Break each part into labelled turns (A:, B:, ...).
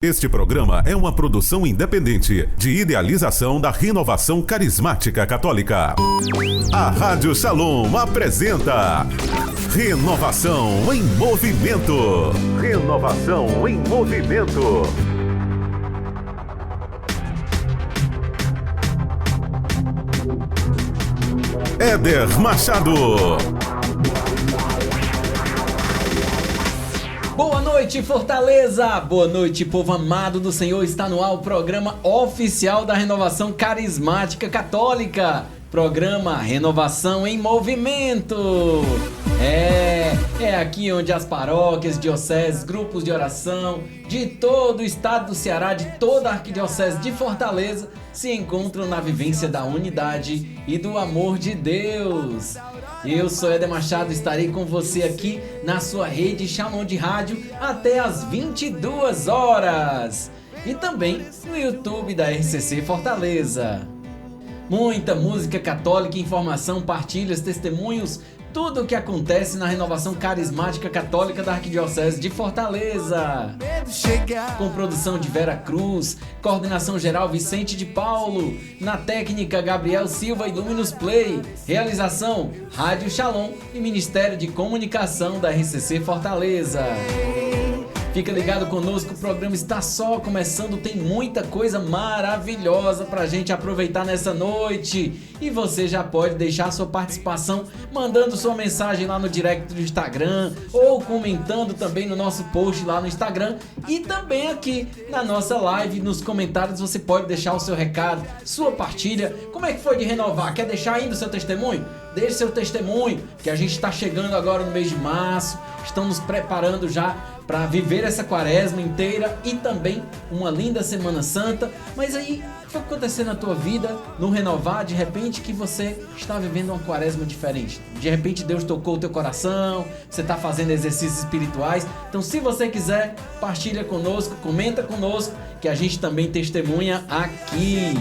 A: Este programa é uma produção independente de idealização da Renovação Carismática Católica. A Rádio Shalom apresenta Renovação em Movimento. Renovação em Movimento. Éder Machado.
B: Boa noite, Fortaleza! Boa noite, povo amado do Senhor. Está no ar o programa oficial da Renovação Carismática Católica. Programa Renovação em Movimento. É aqui onde as paróquias, dioceses, grupos de oração de todo o estado do Ceará, de toda a arquidiocese de Fortaleza, se encontram na vivência da unidade e do amor de Deus. Eu sou Éder Machado, estarei com você aqui na sua rede Shalom de Rádio até às 22 horas. E também no YouTube da RCC Fortaleza. Muita música católica, informação, partilhas, testemunhos, tudo o que acontece na Renovação Carismática Católica da Arquidiocese de Fortaleza. Com produção de Vera Cruz, coordenação geral Vicente de Paulo, na técnica Gabriel Silva e Luminous Play, realização Rádio Shalom e Ministério de Comunicação da RCC Fortaleza. Fica ligado conosco, o programa está só começando, tem muita coisa maravilhosa pra gente aproveitar nessa noite. E você já pode deixar sua participação mandando sua mensagem lá no direct do Instagram ou comentando também no nosso post lá no Instagram e também aqui na nossa live, nos comentários você pode deixar o seu recado, sua partilha. Como é que foi de renovar? Quer deixar ainda o seu testemunho? Deixe seu testemunho, que a gente está chegando agora no mês de março, estamos nos preparando já para viver essa quaresma inteira e também uma linda Semana Santa. Mas aí, o que vai acontecer na tua vida, no renovar, de repente que você está vivendo uma quaresma diferente? De repente Deus tocou o teu coração, você está fazendo exercícios espirituais. Então, se você quiser, partilha conosco, comenta conosco, que a gente também testemunha aqui.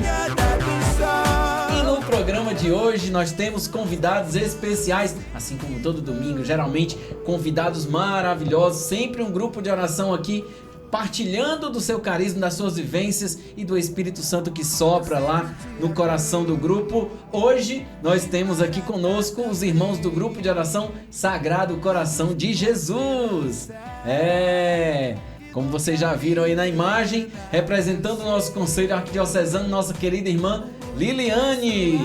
B: E no programa de hoje nós temos convidados especiais, assim como todo domingo, geralmente convidados maravilhosos, sempre um grupo de oração aqui, partilhando do seu carisma, das suas vivências e do Espírito Santo que sopra lá no coração do grupo. Hoje nós temos aqui conosco os irmãos do grupo de oração Sagrado Coração de Jesus. Como vocês já viram aí na imagem, representando o nosso conselho arquidiocesano, nossa querida irmã Liliane.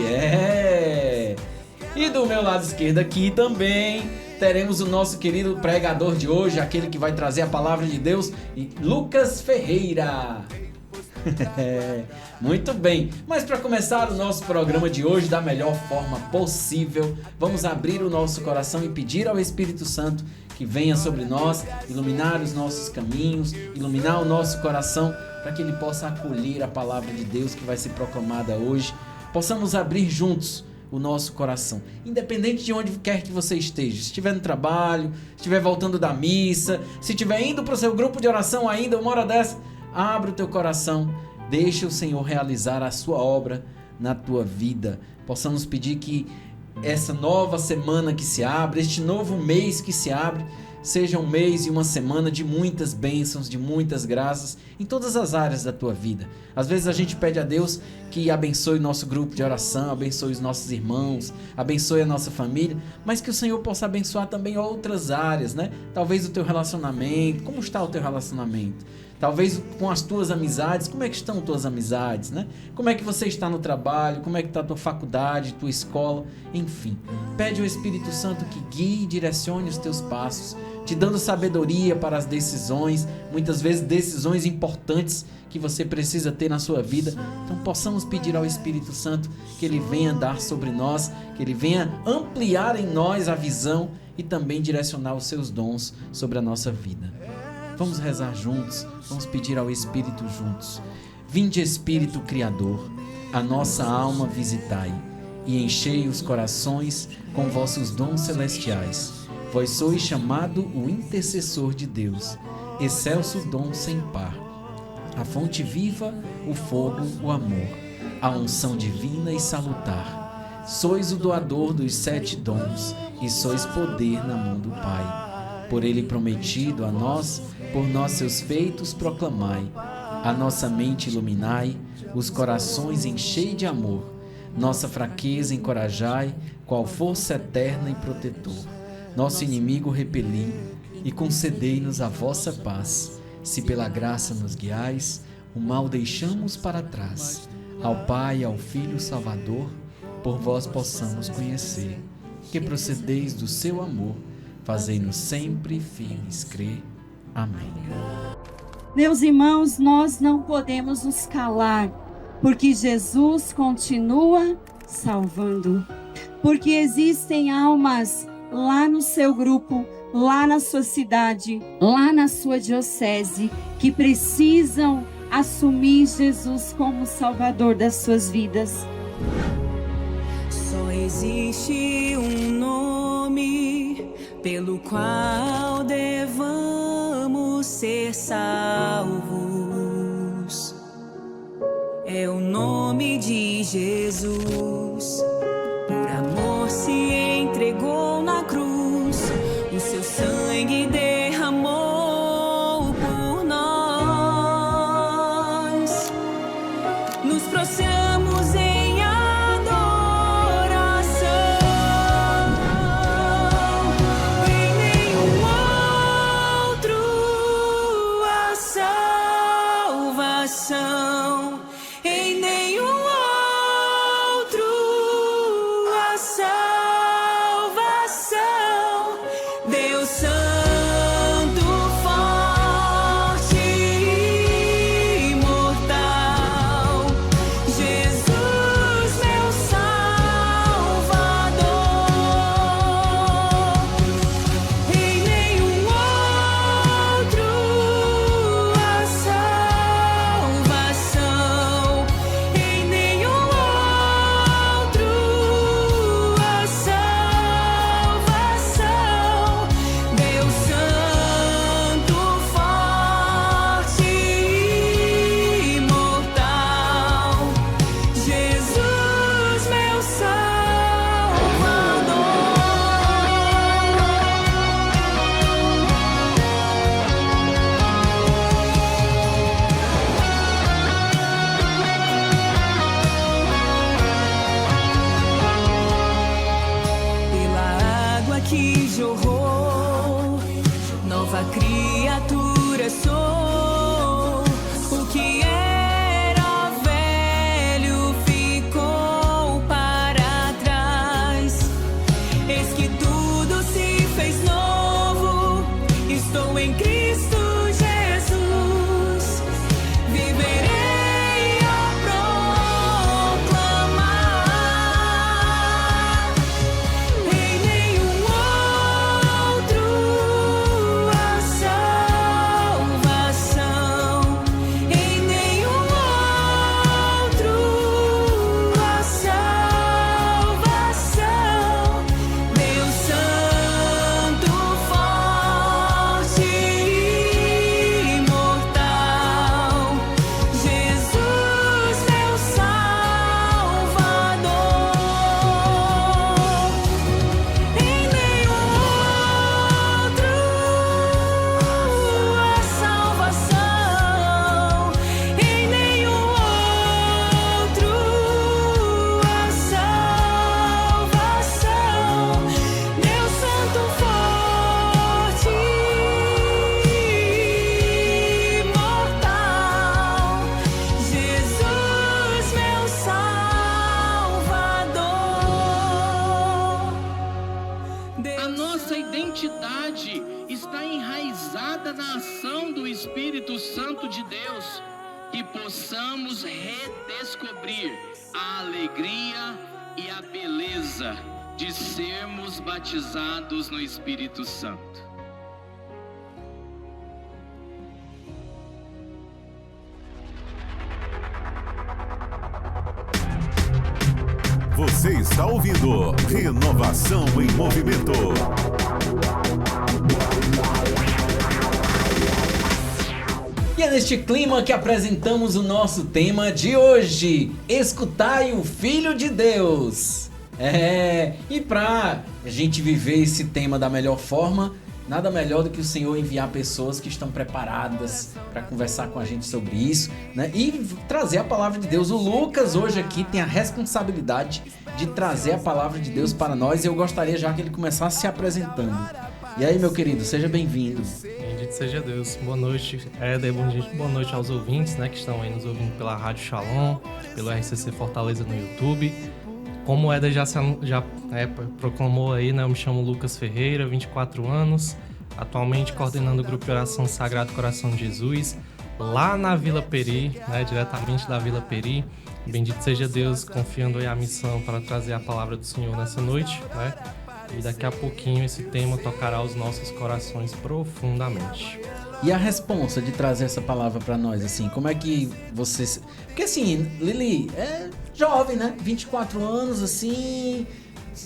B: E do meu lado esquerdo aqui também teremos o nosso querido pregador de hoje, aquele que vai trazer a palavra de Deus, Lucas Ferreira. Muito bem, mas para começar o nosso programa de hoje da melhor forma possível, vamos abrir o nosso coração e pedir ao Espírito Santo que venha sobre nós, iluminar os nossos caminhos, iluminar o nosso coração, para que ele possa acolher a palavra de Deus que vai ser proclamada hoje. Possamos abrir juntos o nosso coração, independente de onde quer que você esteja, se estiver no trabalho, se estiver voltando da missa, se estiver indo para o seu grupo de oração ainda, uma hora dessa, abre o teu coração, deixa o Senhor realizar a sua obra na tua vida. Possamos pedir que essa nova semana que se abre, este novo mês que se abre, seja um mês e uma semana de muitas bênçãos, de muitas graças em todas as áreas da tua vida. Às vezes a gente pede a Deus que abençoe o nosso grupo de oração, abençoe os nossos irmãos, abençoe a nossa família, mas que o Senhor possa abençoar também outras áreas, né? Talvez o teu relacionamento, como está o teu relacionamento? Talvez com as tuas amizades, como é que estão tuas amizades, né? Como é que você está no trabalho, como é que está a tua faculdade, tua escola, enfim. Pede ao Espírito Santo que guie e direcione os teus passos, te dando sabedoria para as decisões, muitas vezes decisões importantes que você precisa ter na sua vida. Então possamos pedir ao Espírito Santo que ele venha dar sobre nós, que ele venha ampliar em nós a visão e também direcionar os seus dons sobre a nossa vida. Vamos rezar juntos, vamos pedir ao Espírito juntos. Vinde, Espírito Criador, a nossa alma visitai, e enchei os corações com vossos dons celestiais. Vós sois chamado o intercessor de Deus, excelso dom sem par, a fonte viva, o fogo, o amor, a unção divina e salutar. Sois o doador dos 7 dons, e sois poder na mão do Pai. Por ele prometido a nós, por nós seus feitos proclamai, a nossa mente iluminai, os corações enchei de amor, nossa fraqueza encorajai, qual força eterna e protetor. Nosso inimigo repeli, e concedei-nos a vossa paz. Se pela graça nos guiais, o mal deixamos para trás. Ao Pai, ao Filho Salvador, por vós possamos conhecer, que procedeis do seu amor, fazei-nos sempre firmes crer. Amém.
C: Meus irmãos, nós não podemos nos calar, porque Jesus continua salvando. Porque existem almas lá no seu grupo, lá na sua cidade, lá na sua diocese, que precisam assumir Jesus como Salvador das suas vidas.
D: Só existe um nome pelo qual devamos ser salvos. É o nome de Jesus. Por amor se entregou na cruz, o seu sangue derramou por nós. Nos prostramos em adoração. Em nenhum outro há salvação. Em nenhum outro há salvação. Deus Santo, forte e imortal, Jesus meu Salvador. Em nenhum outro há salvação. Em nenhum outro há salvação. Deus Santo, forte e imortal, Jesus meu Salvador. Pela água que jorrou, nova criatura sou. O que era velho ficou para trás. Eis que tudo se fez novo. Estou em Cristo Jesus. Viverei a proclamar. Em nenhum outro há salvação. Em nenhum outro há salvação. Deus Santo, forte e imortal, Jesus meu Salvador. Em nenhum outro há salvação. Em nenhum outro há salvação. Deus Santo, forte e imortal, Jesus meu Salvador.
E: A nossa identidade está enraizada na ação do Espírito Santo de Deus, que possamos redescobrir a alegria e a beleza de sermos batizados no Espírito Santo.
A: Você está ouvindo Renovação em Movimento.
B: E é neste clima que apresentamos o nosso tema de hoje: escutai o Filho de Deus. E para a gente viver esse tema da melhor forma, nada melhor do que o Senhor enviar pessoas que estão preparadas para conversar com a gente sobre isso, né? E trazer a palavra de Deus. O Lucas hoje aqui tem a responsabilidade de trazer a palavra de Deus para nós, e eu gostaria já que ele começasse se apresentando. E aí, meu querido, seja bem-vindo.
F: Bendito seja Deus. Boa noite, Éder. Boa noite aos ouvintes, né, que estão aí nos ouvindo pela Rádio Shalom, pelo RCC Fortaleza no YouTube. Como o Éder já proclamou aí, né, eu me chamo Lucas Ferreira, 24 anos, atualmente coordenando o grupo de oração Sagrado Coração de Jesus, lá na Vila Peri, né, diretamente da Vila Peri. Bendito seja Deus, confiando aí a missão para trazer a palavra do Senhor nessa noite, né? E daqui a pouquinho esse tema tocará os nossos corações profundamente.
B: E a responsa de trazer essa palavra para nós, assim, como é que você... Porque assim, Lili é jovem, né? 24 anos, assim,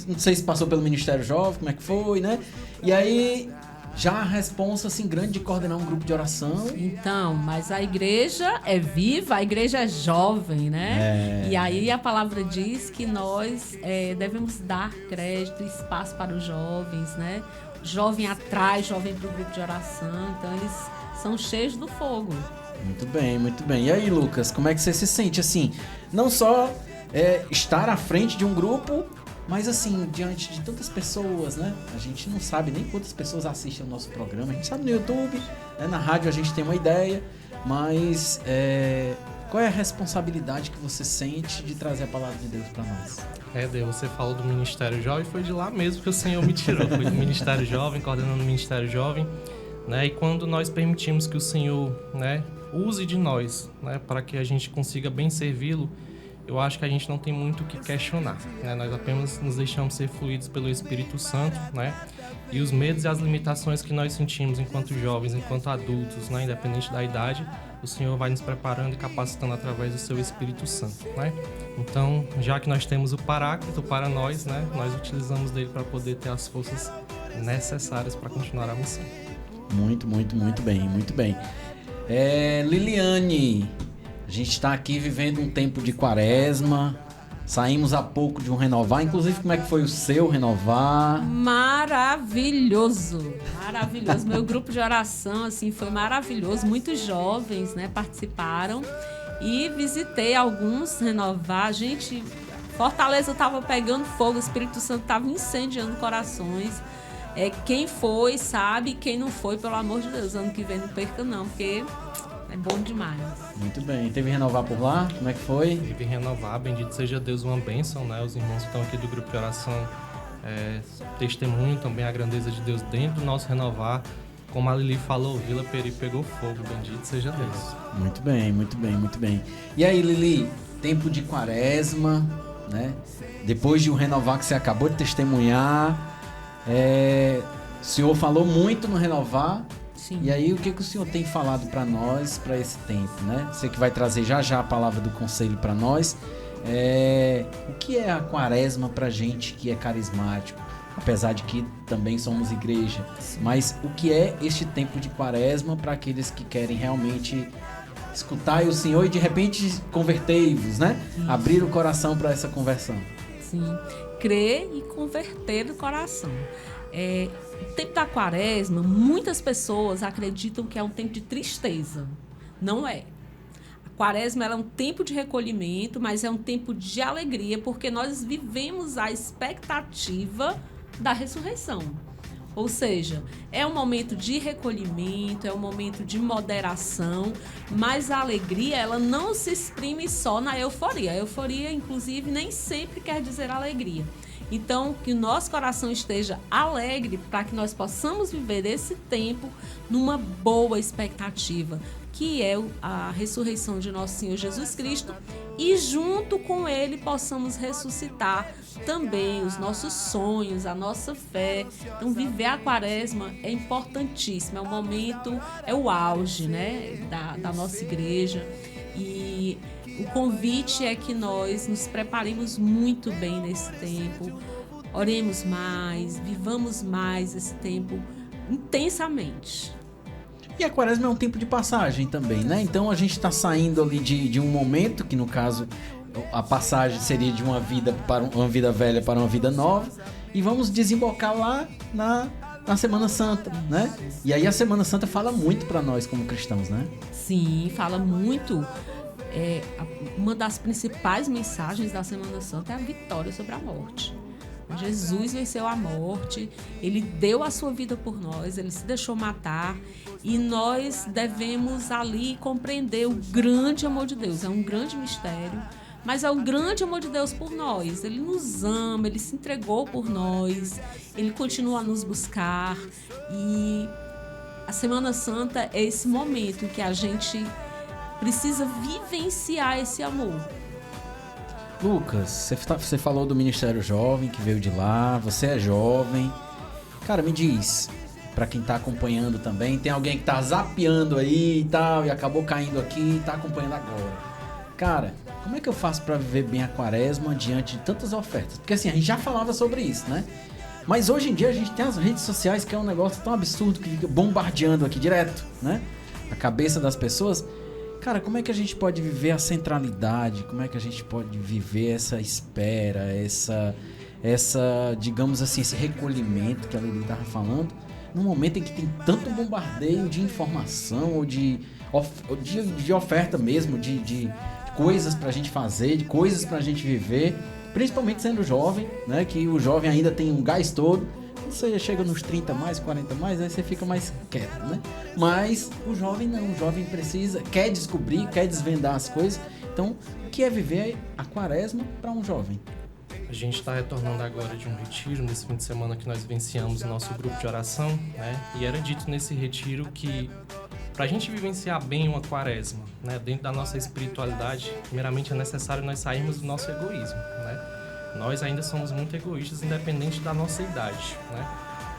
B: não sei se passou pelo Ministério Jovem, como é que foi, né? E aí, já a responsa, assim, grande de coordenar um grupo de oração.
G: Então, mas a igreja é viva, a igreja é jovem, né? E aí a palavra diz que nós devemos dar crédito, espaço para os jovens, né? Jovem atrás, jovem para o grupo de oração, então eles são cheios do fogo.
B: Muito bem, muito bem. E aí, Lucas, como é que você se sente, assim, não só estar à frente de um grupo, mas assim, diante de tantas pessoas, né? A gente não sabe nem quantas pessoas assistem ao nosso programa. A gente sabe no YouTube, né? Na rádio a gente tem uma ideia, mas qual é a responsabilidade que você sente de trazer a palavra de Deus para nós?
F: Éder, você falou do Ministério Jovem, foi de lá mesmo que o Senhor me tirou. Foi do Ministério Jovem, coordenando o Ministério Jovem, né? E quando nós permitimos que o Senhor, né, use de nós, né, para que a gente consiga bem servi-lo, eu acho que a gente não tem muito o que questionar, né? Nós apenas nos deixamos ser fluídos pelo Espírito Santo, né? E os medos e as limitações que nós sentimos enquanto jovens, enquanto adultos, né, independente da idade, o Senhor vai nos preparando e capacitando através do seu Espírito Santo, né? Então, já que nós temos o Paráclito para nós, né, nós utilizamos dele para poder ter as forças necessárias para continuar a missão.
B: Muito, muito, muito bem, muito bem. Liliane, a gente está aqui vivendo um tempo de quaresma, saímos há pouco de um renovar, inclusive como é que foi o seu renovar?
G: Maravilhoso, maravilhoso. Meu grupo de oração, assim, foi maravilhoso. Muitos jovens, né, participaram e visitei alguns renovar. Gente, Fortaleza estava pegando fogo, o Espírito Santo estava incendiando corações. Quem foi, sabe, quem não foi, pelo amor de Deus, ano que vem não perca não, porque é bom demais.
B: Muito bem. Teve renovar por lá? Como é que foi?
F: Teve renovar, bendito seja Deus, uma bênção, né? Os irmãos que estão aqui do grupo de oração testemunham também a grandeza de Deus dentro do nosso renovar. Como a Lili falou, Vila Peri pegou fogo, bendito seja Deus.
B: Muito bem, muito bem, muito bem. E aí, Lili, tempo de quaresma, né? Depois de um renovar que você acabou de testemunhar, o senhor falou muito no renovar.
G: Sim.
B: E aí, o que o senhor tem falado para nós para esse tempo, né? Você que vai trazer já a palavra do conselho para nós. O que é a quaresma pra gente que é carismático? Apesar de que também somos igreja. Sim. Mas o que é este tempo de quaresma para aqueles que querem realmente escutar o Senhor e de repente convertei-vos, né? Isso. Abrir o coração para essa conversão.
G: Sim, crer e converter o coração. O tempo da quaresma, muitas pessoas acreditam que é um tempo de tristeza. Não é. A quaresma ela é um tempo de recolhimento, mas é um tempo de alegria, porque nós vivemos a expectativa da ressurreição. Ou seja, é um momento de recolhimento, é um momento de moderação, mas a alegria ela não se exprime só na euforia. A euforia, inclusive, nem sempre quer dizer alegria. Então, que o nosso coração esteja alegre para que nós possamos viver esse tempo numa boa expectativa, que é a ressurreição de nosso Senhor Jesus Cristo, e junto com Ele possamos ressuscitar também os nossos sonhos, a nossa fé. Então, viver a quaresma é importantíssimo, é um momento, é o auge, né, da nossa igreja. E o convite é que nós nos preparemos muito bem nesse tempo, oremos mais, vivamos mais esse tempo intensamente.
B: E a quaresma é um tempo de passagem também, né? Então a gente está saindo ali de um momento, que no caso a passagem seria de uma vida velha para uma vida nova, e vamos desembocar lá na Semana Santa, né? E aí a Semana Santa fala muito para nós como cristãos, né?
G: Sim, fala muito. Uma das principais mensagens da Semana Santa é a vitória sobre a morte. Jesus venceu a morte, ele deu a sua vida por nós, ele se deixou matar e nós devemos ali compreender o grande amor de Deus. É um grande mistério, mas é um grande amor de Deus por nós. Ele nos ama, ele se entregou por nós, ele continua a nos buscar e a Semana Santa é esse momento em que a gente precisa vivenciar esse amor.
B: Lucas, você falou do Ministério Jovem, que veio de lá, você é jovem. Cara, me diz, pra quem tá acompanhando também, tem alguém que tá zapeando aí e tal, e acabou caindo aqui e tá acompanhando agora. Cara, como é que eu faço pra viver bem a quaresma diante de tantas ofertas? Porque assim, a gente já falava sobre isso, né? Mas hoje em dia a gente tem as redes sociais, que é um negócio tão absurdo, que fica bombardeando aqui direto, né? A cabeça das pessoas. Cara, como é que a gente pode viver a centralidade? Como é que a gente pode viver essa espera, essa digamos assim, esse recolhimento que a Lili estava falando, num momento em que tem tanto bombardeio de informação ou de oferta mesmo, de coisas pra gente fazer, de coisas pra gente viver, principalmente sendo jovem, né? Que o jovem ainda tem um gás todo. Você chega nos 30 mais, 40 mais, aí você fica mais quieto, né? Mas o jovem não, o jovem quer descobrir, quer desvendar as coisas. Então, o que é viver a quaresma para um jovem?
F: A gente está retornando agora de um retiro, nesse fim de semana que nós vivenciamos o nosso grupo de oração, né? E era dito nesse retiro que para a gente vivenciar bem uma quaresma, né? Dentro da nossa espiritualidade, primeiramente é necessário nós sairmos do nosso egoísmo, né? Nós ainda somos muito egoístas, independente da nossa idade, né?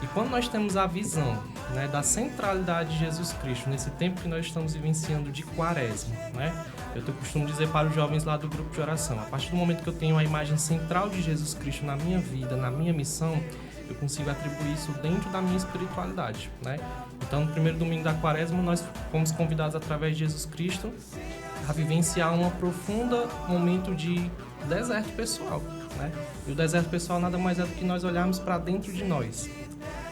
F: E quando nós temos a visão, né, da centralidade de Jesus Cristo, nesse tempo que nós estamos vivenciando de quaresma, né? Eu costumo dizer para os jovens lá do grupo de oração, a partir do momento que eu tenho a imagem central de Jesus Cristo na minha vida, na minha missão, eu consigo atribuir isso dentro da minha espiritualidade, né? Então, no primeiro domingo da quaresma, nós fomos convidados através de Jesus Cristo a vivenciar um profundo momento de deserto pessoal, né? E o deserto pessoal nada mais é do que nós olharmos para dentro de nós.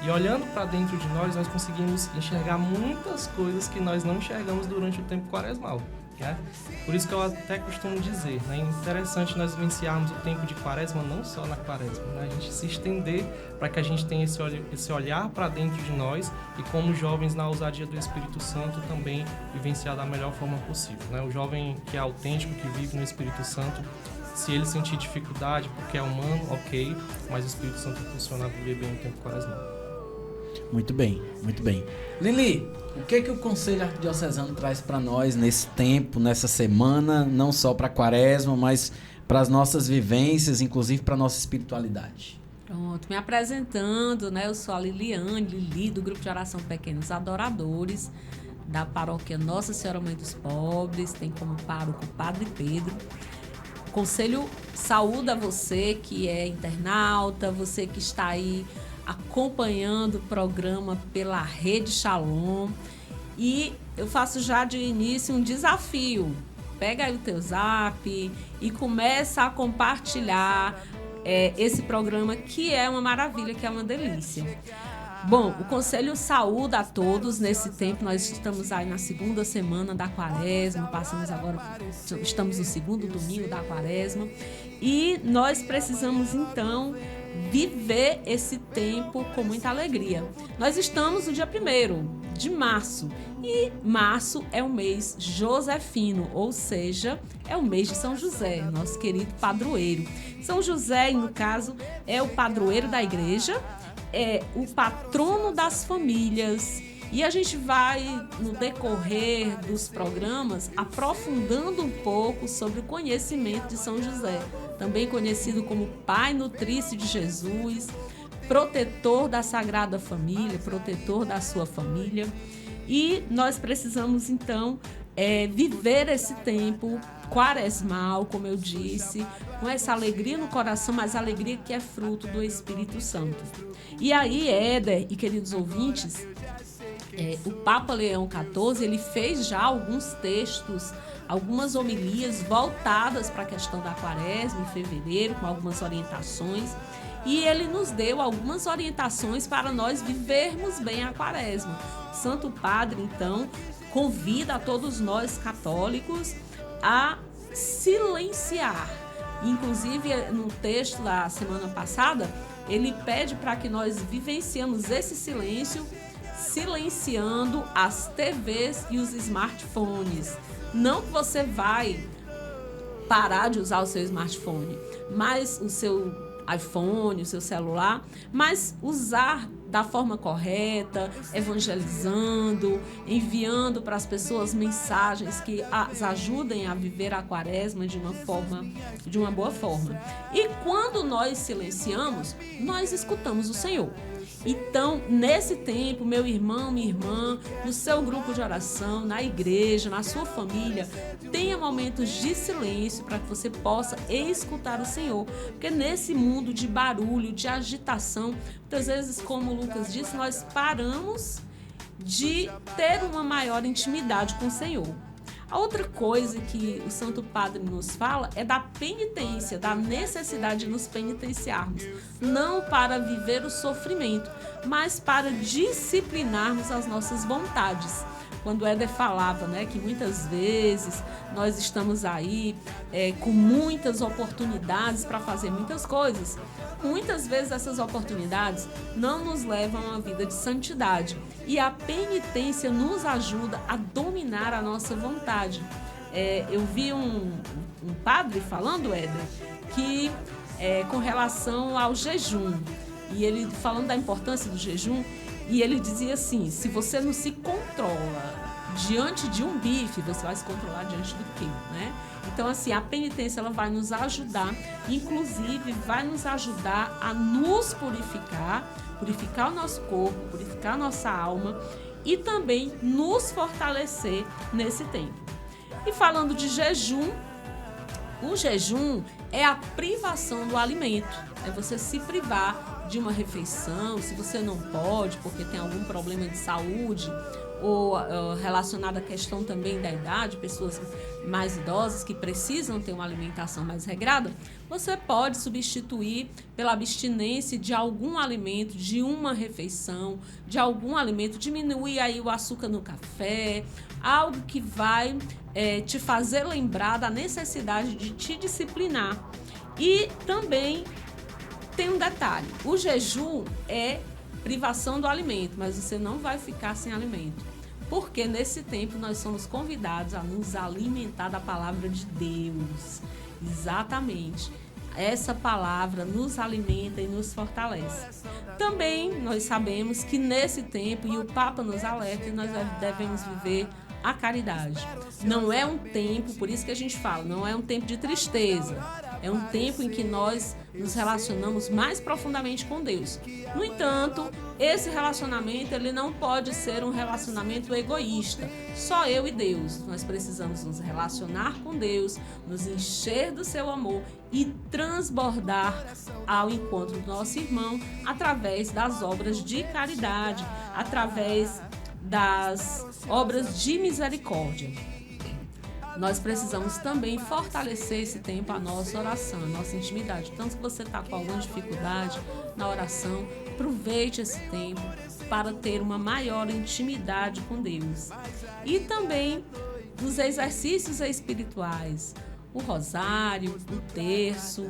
F: E olhando para dentro de nós conseguimos enxergar muitas coisas que nós não enxergamos durante o tempo quaresmal, né? Por isso que eu até costumo dizer, né? É interessante nós vivenciarmos o tempo de quaresma não só na quaresma, né? A gente se estender para que a gente tenha esse olhar para dentro de nós e como jovens na ousadia do Espírito Santo também vivenciar da melhor forma possível, né? O jovem que é autêntico, que vive no Espírito Santo, se ele sentir dificuldade porque é humano, ok, mas o Espírito Santo funciona a viver bem o tempo quaresmal.
B: Muito bem, muito bem. Lili, o que o Conselho Arquidiocesano traz para nós nesse tempo, nessa semana, não só para a quaresma, mas para as nossas vivências, inclusive para a nossa espiritualidade?
G: Pronto, me apresentando, né? Eu sou a Lili, do Grupo de Oração Pequenos Adoradores, da paróquia Nossa Senhora Mãe dos Pobres, tem como pároco o Padre Pedro. O Conselho saúda você que é internauta, você que está aí acompanhando o programa pela Rede Shalom. E eu faço já de início um desafio. Pega aí o teu zap e começa a compartilhar esse programa, que é uma maravilha, que é uma delícia. Bom, o Conselho saúda a todos nesse tempo. Nós estamos aí na segunda semana da quaresma, estamos no segundo domingo da quaresma. E nós precisamos, então, viver esse tempo com muita alegria. Nós estamos no dia 1º de março e março é o mês josefino, ou seja, é o mês de São José, nosso querido padroeiro. São José, no caso, é o padroeiro da igreja, é o patrono das famílias. E a gente vai, no decorrer dos programas, aprofundando um pouco sobre o conhecimento de São José, também conhecido como Pai Nutrício de Jesus, protetor da Sagrada Família, protetor da sua família. E nós precisamos, então, viver esse tempo quaresmal, como eu disse, com essa alegria no coração, mas alegria que é fruto do Espírito Santo. E aí, Éder e queridos ouvintes, o Papa Leão XIV, ele fez já alguns textos, algumas homilias voltadas para a questão da quaresma em fevereiro, com algumas orientações. E ele nos deu algumas orientações para nós vivermos bem a quaresma. O Santo Padre, então, convida a todos nós católicos a silenciar. Inclusive, no texto da semana passada, ele pede para que nós vivenciemos esse silêncio, silenciando as TVs e os smartphones. Não que você vai parar de usar o seu smartphone, mas o seu iPhone, o seu celular, mas usar da forma correta, evangelizando, enviando para as pessoas mensagens que as ajudem a viver a quaresma de uma boa forma. E quando nós silenciamos, nós escutamos o Senhor. Então, nesse tempo, meu irmão, minha irmã, no seu grupo de oração, na igreja, na sua família, tenha momentos de silêncio para que você possa escutar o Senhor. Porque nesse mundo de barulho, de agitação, muitas vezes, como o Lucas disse, nós paramos de ter uma maior intimidade com o Senhor. A outra coisa que o Santo Padre nos fala é da penitência, da necessidade de nos penitenciarmos, não para viver o sofrimento, mas para disciplinarmos as nossas vontades. Quando o Éder falava, né, que muitas vezes nós estamos aí com muitas oportunidades para fazer muitas coisas, muitas vezes essas oportunidades não nos levam a uma vida de santidade. E a penitência nos ajuda a dominar a nossa vontade. Eu vi um padre falando, Éder, que com relação ao jejum, e ele falando da importância do jejum, e ele dizia assim: se você não se controla diante de um bife, você vai se controlar diante do quê, né? Então, assim, a penitência ela vai nos ajudar, inclusive vai nos ajudar a nos purificar o nosso corpo, purificar a nossa alma e também nos fortalecer nesse tempo. E falando de jejum, o jejum é a privação do alimento, é você se privar de uma refeição, se você não pode, porque tem algum problema de saúde, ou relacionado à questão também da idade, pessoas mais idosas que precisam ter uma alimentação mais regrada, você pode substituir pela abstinência de algum alimento, de uma refeição, de algum alimento, diminuir aí o açúcar no café, algo que vai te fazer lembrar da necessidade de te disciplinar. E também tem um detalhe, o jejum é privação do alimento, mas você não vai ficar sem alimento. Porque nesse tempo nós somos convidados a nos alimentar da palavra de Deus. Exatamente. Essa palavra nos alimenta e nos fortalece. Também nós sabemos que nesse tempo, e o Papa nos alerta, nós devemos viver a caridade. Não é um tempo, por isso que a gente fala, não é um tempo de tristeza. É um tempo em que nós nos relacionamos mais profundamente com Deus. No entanto, esse relacionamento ele não pode ser um relacionamento egoísta. Só eu e Deus. Nós precisamos nos relacionar com Deus, nos encher do seu amor e transbordar ao encontro do nosso irmão através das obras de caridade, através das obras de misericórdia. Nós precisamos também fortalecer esse tempo, a nossa oração, a nossa intimidade. Tanto que você está com alguma dificuldade na oração, aproveite esse tempo para ter uma maior intimidade com Deus. E também os exercícios espirituais, o rosário, o terço,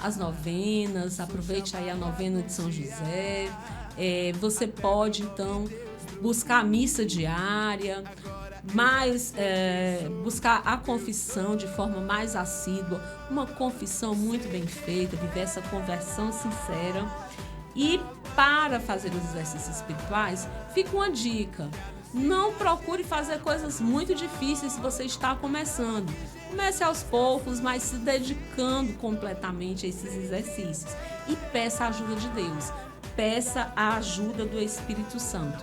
G: as novenas, aproveite aí a novena de São José. Você pode, então, buscar a missa diária, buscar a confissão de forma mais assídua, uma confissão muito bem feita, viver essa conversão sincera. E para fazer os exercícios espirituais, fica uma dica: não procure fazer coisas muito difíceis se você está começando. Comece aos poucos, mas se dedicando completamente a esses exercícios. E peça a ajuda de Deus, peça a ajuda do Espírito Santo.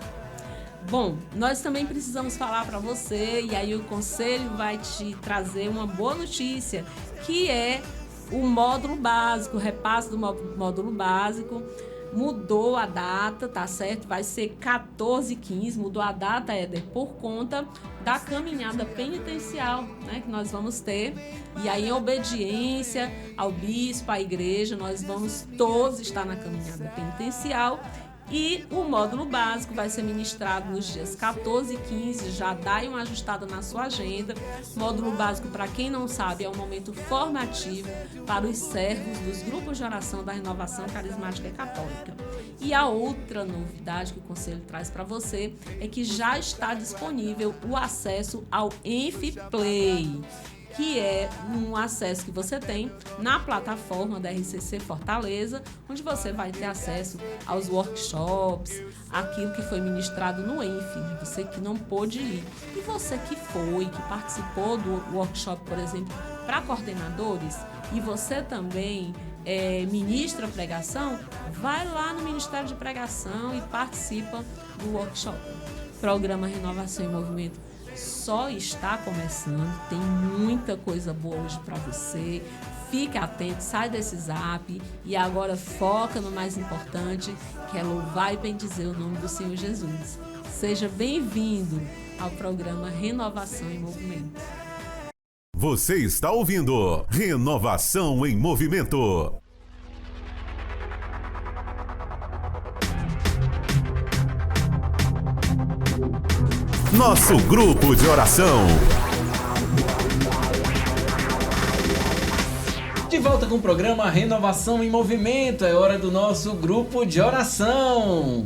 G: Bom, nós também precisamos falar para você, e aí o Conselho vai te trazer uma boa notícia, que é o módulo básico, o repasse do módulo básico. mudou a data, tá certo? Vai ser 14h15, mudou a data, Éder, por conta da caminhada penitencial, né, que nós vamos ter. E aí, em obediência ao bispo, à igreja, nós vamos todos estar na caminhada penitencial. E o módulo básico vai ser ministrado nos dias 14 e 15, já dá aí uma ajustada na sua agenda. Módulo básico, para quem não sabe, é um momento formativo para os servos dos grupos de oração da Renovação Carismática e Católica. E a outra novidade que o Conselho traz para você é que já está disponível o acesso ao EnfPlay, que é um acesso que você tem na plataforma da RCC Fortaleza, onde você vai ter acesso aos workshops, aquilo que foi ministrado no ENF, você que não pôde ir. E você que foi, que participou do workshop, por exemplo, para coordenadores, e você também ministra pregação, vai lá no Ministério de Pregação e participa do workshop. Programa Renovação em Movimento só está começando, tem muita coisa boa hoje para você. Fique atento, sai desse zap e agora foca no mais importante, que é louvar e bendizer o nome do Senhor Jesus. Seja bem-vindo ao programa Renovação em Movimento.
A: Você está ouvindo Renovação em Movimento. Nosso grupo de oração.
B: De volta com o programa Renovação em Movimento, é hora do nosso grupo de oração.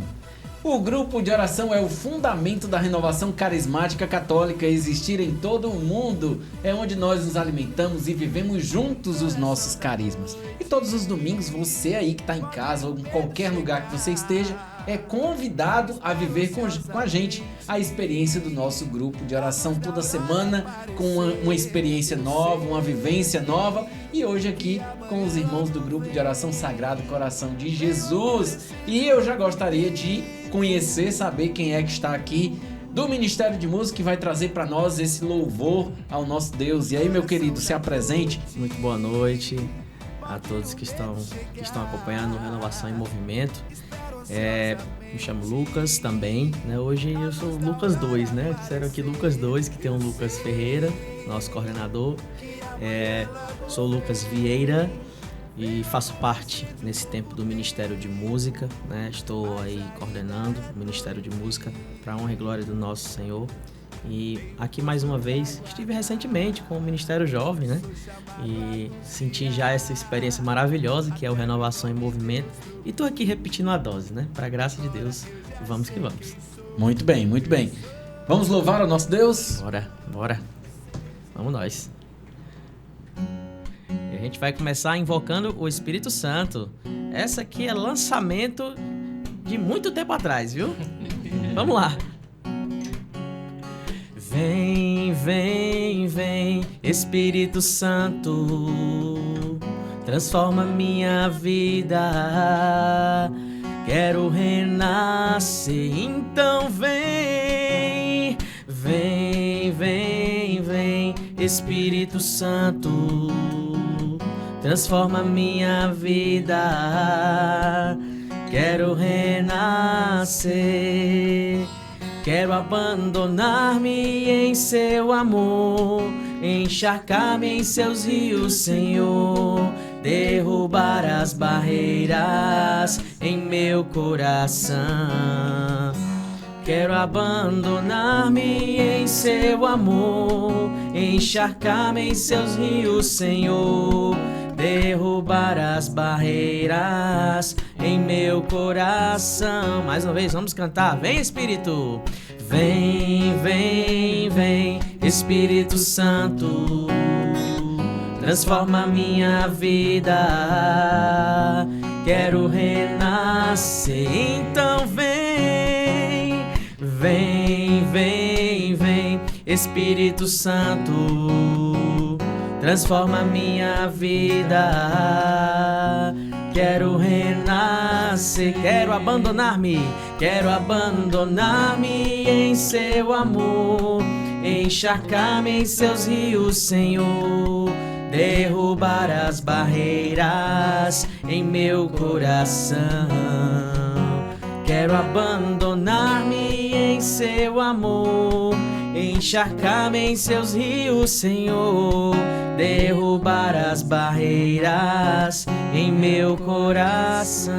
B: O grupo de oração é o fundamento da renovação carismática católica. Existir em todo o mundo é onde nós nos alimentamos e vivemos juntos os nossos carismas. E todos os domingos, você aí que está em casa ou em qualquer lugar que você esteja, é convidado a viver com a gente a experiência do nosso grupo de oração toda semana, com uma experiência nova, uma vivência nova. E hoje aqui com os irmãos do grupo de oração Sagrado Coração de Jesus. E eu já gostaria de conhecer, saber quem é que está aqui do Ministério de Música que vai trazer para nós esse louvor ao nosso Deus. E aí, meu querido, se apresente.
H: Muito boa noite a todos que estão acompanhando Renovação em Movimento. Me chamo Lucas também, né? Hoje eu sou Lucas 2, né? Disseram aqui Lucas 2, que tem o Lucas Ferreira, nosso coordenador. Sou Lucas Vieira e faço parte nesse tempo do Ministério de Música, né? Estou aí coordenando o Ministério de Música para a honra e glória do nosso Senhor. E aqui mais uma vez, estive recentemente com o Ministério Jovem, né? E senti já essa experiência maravilhosa que é o Renovação em Movimento. E estou aqui repetindo a dose, né? Para a graça de Deus, vamos que vamos.
B: Muito bem, muito bem. Vamos louvar o nosso Deus?
H: Bora. Vamos nós. E a gente vai começar invocando o Espírito Santo. Essa aqui é lançamento de muito tempo atrás, viu? Vamos lá. Vem, vem, vem, Espírito Santo, transforma minha vida. Quero renascer, então vem, vem, vem, vem, Espírito Santo, transforma minha vida. Quero renascer. Quero abandonar-me em seu amor, encharcar-me em seus rios, Senhor, derrubar as barreiras em meu coração. Quero abandonar-me em seu amor, encharcar-me em seus rios, Senhor, derrubar as barreiras em meu coração. Mais uma vez, vamos cantar. Vem, Espírito. Vem, vem, vem, Espírito Santo, transforma minha vida. Quero renascer, então vem, vem, vem, vem, Espírito Santo, transforma minha vida. Quero renascer, quero abandonar-me em seu amor, encharcar-me em seus rios, Senhor, derrubar as barreiras em meu coração. Quero abandonar-me em seu amor, encharcar-me em seus rios, Senhor, derrubar as barreiras em meu coração.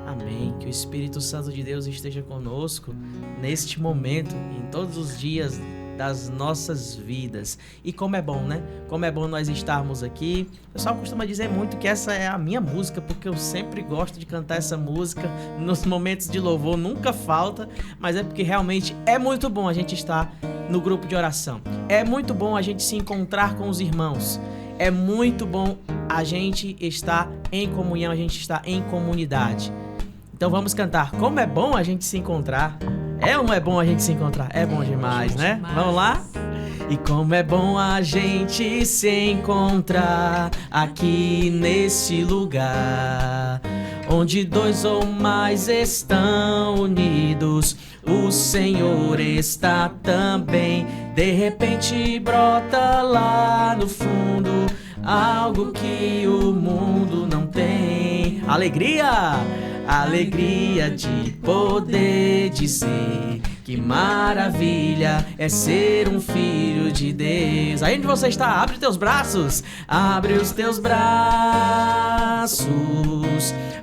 H: Amém. Que o Espírito Santo de Deus esteja conosco neste momento, em todos os dias das nossas vidas. E como é bom, né? Como é bom nós estarmos aqui. O pessoal costuma dizer muito que essa é a minha música, porque eu sempre gosto de cantar essa música nos momentos de louvor, nunca falta, mas é porque realmente é muito bom a gente estar no grupo de oração. É muito bom a gente se encontrar com os irmãos. É muito bom a gente estar em comunhão, a gente estar em comunidade. Então vamos cantar Como é bom a gente se encontrar. É ou não é bom a gente se encontrar? É bom demais, né? Vamos lá? E como é bom a gente se encontrar aqui nesse lugar, onde dois ou mais estão unidos, o Senhor está também. De repente brota lá no fundo algo que o mundo não tem. Alegria! Alegria de poder dizer que maravilha é ser um filho de Deus. Aí onde você está, abre teus braços, abre os teus braços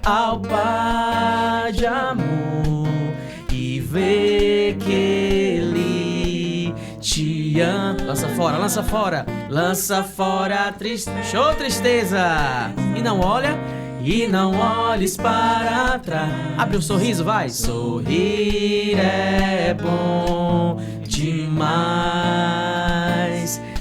H: ao Pai de amor e vê que Ele te ama. Lança fora, lança fora, lança fora a tristeza. Show, tristeza! E não olha. E não olhes para trás. Abre um sorriso, vai. Sorrir é bom demais.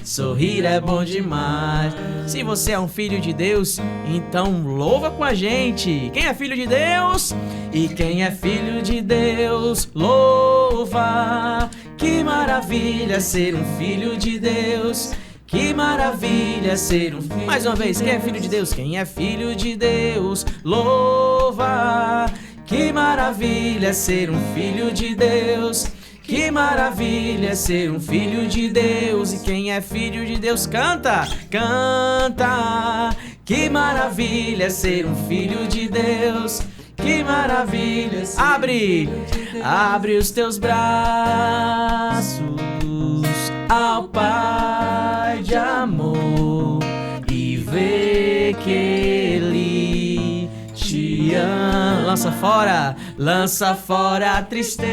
H: Sorrir é bom demais. Se você é um filho de Deus, então louva com a gente. Quem é filho de Deus? E quem é filho de Deus, louva. Que maravilha ser um filho de Deus. Que maravilha ser um filho. Mais uma vez, quem é filho de Deus? Quem é filho de Deus, louva. Que maravilha ser um filho de Deus. Que maravilha ser um filho de Deus. E quem é filho de Deus, canta, canta. Que maravilha ser um filho de Deus. Que maravilha. Abre, abre os teus braços ao Pai de amor e vê que Ele te ama. Lança fora a tristeza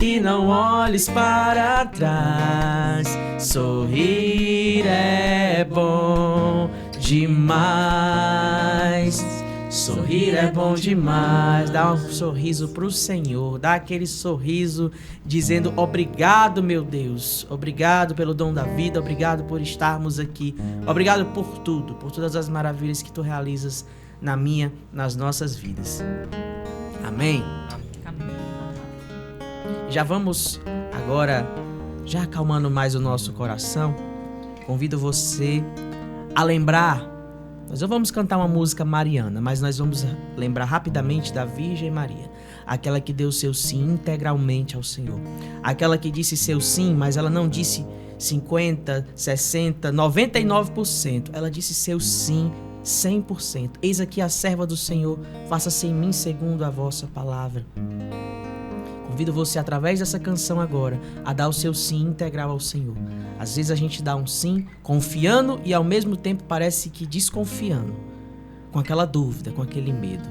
H: e não olhes para trás. Sorrir é bom demais. Sorrir é bom demais. Dá um sorriso pro Senhor. Dá aquele sorriso dizendo obrigado, meu Deus. Obrigado pelo dom da vida. Obrigado por estarmos aqui. Obrigado por tudo. Por todas as maravilhas que tu realizas na minha, nas nossas vidas. Amém? Já vamos agora, já acalmando mais o nosso coração, convido você a lembrar. Nós não vamos cantar uma música mariana, mas nós vamos lembrar rapidamente da Virgem Maria. Aquela que deu seu sim integralmente ao Senhor. Aquela que disse seu sim, mas ela não disse 50%, 60%, 99%. Ela disse seu sim 100%. Eis aqui a serva do Senhor, faça-se em mim segundo a vossa palavra. Convido você, através dessa canção agora, a dar o seu sim integral ao Senhor. Às vezes a gente dá um sim confiando e ao mesmo tempo parece que desconfiando, com aquela dúvida, com aquele medo.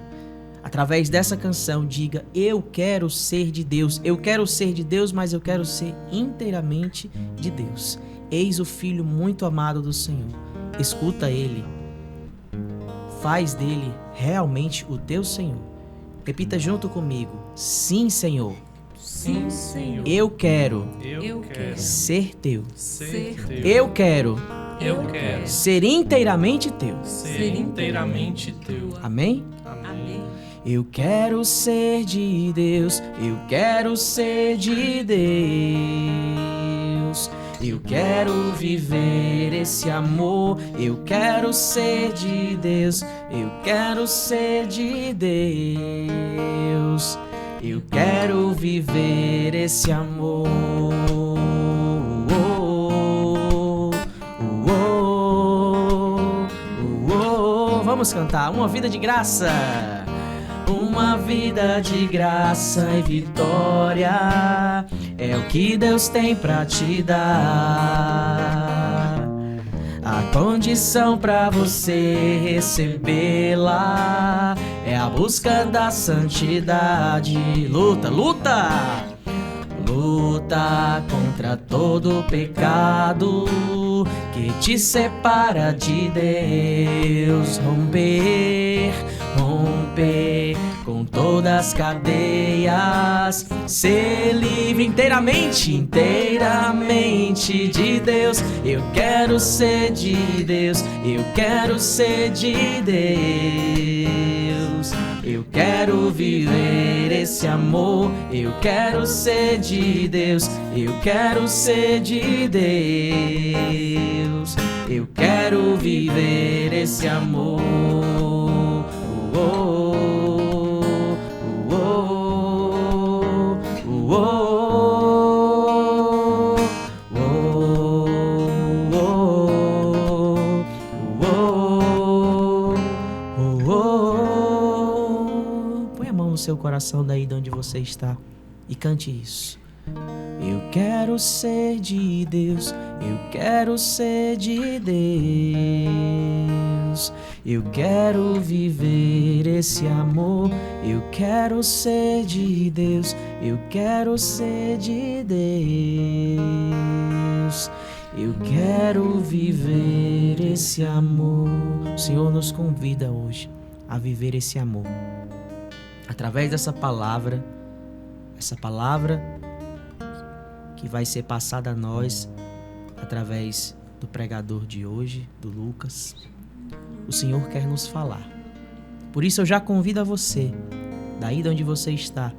H: Através dessa canção, diga: eu quero ser de Deus. Eu quero ser de Deus, mas eu quero ser inteiramente de Deus. Eis o Filho muito amado do Senhor. Escuta Ele. Faz dele realmente o teu Senhor. Repita junto comigo: sim, Senhor.
G: Sim, Senhor.
H: Eu quero ser teu. Eu quero ser inteiramente teu. Amém?
G: Amém.
H: Eu quero ser de Deus. Eu quero ser de Deus. Eu quero viver esse amor. Eu quero ser de Deus. Eu quero ser de Deus. eu quero viver esse amor. Vamos cantar, uma vida de graça. Uma vida de graça e vitória é o que Deus tem pra te dar. A condição pra você recebê-la é a busca da santidade. Luta, luta! Luta contra todo pecado que te separa de Deus. Romper, romper com todas as cadeias. Ser livre inteiramente, inteiramente de Deus. Eu quero ser de Deus, eu quero ser de Deus. Eu quero viver esse amor, eu quero ser de Deus, eu quero ser de Deus. Eu quero viver esse amor. Seu coração daí de onde você está e cante isso. Eu quero ser de Deus, eu quero ser de Deus. Eu quero viver esse amor, eu quero ser de Deus, eu quero ser de Deus. Eu quero viver esse amor. O Senhor nos convida hoje a viver esse amor. Através dessa palavra que vai ser passada a nós através do pregador de hoje, do Lucas, o Senhor quer nos falar. Por isso eu já convido a você, daí de onde você está.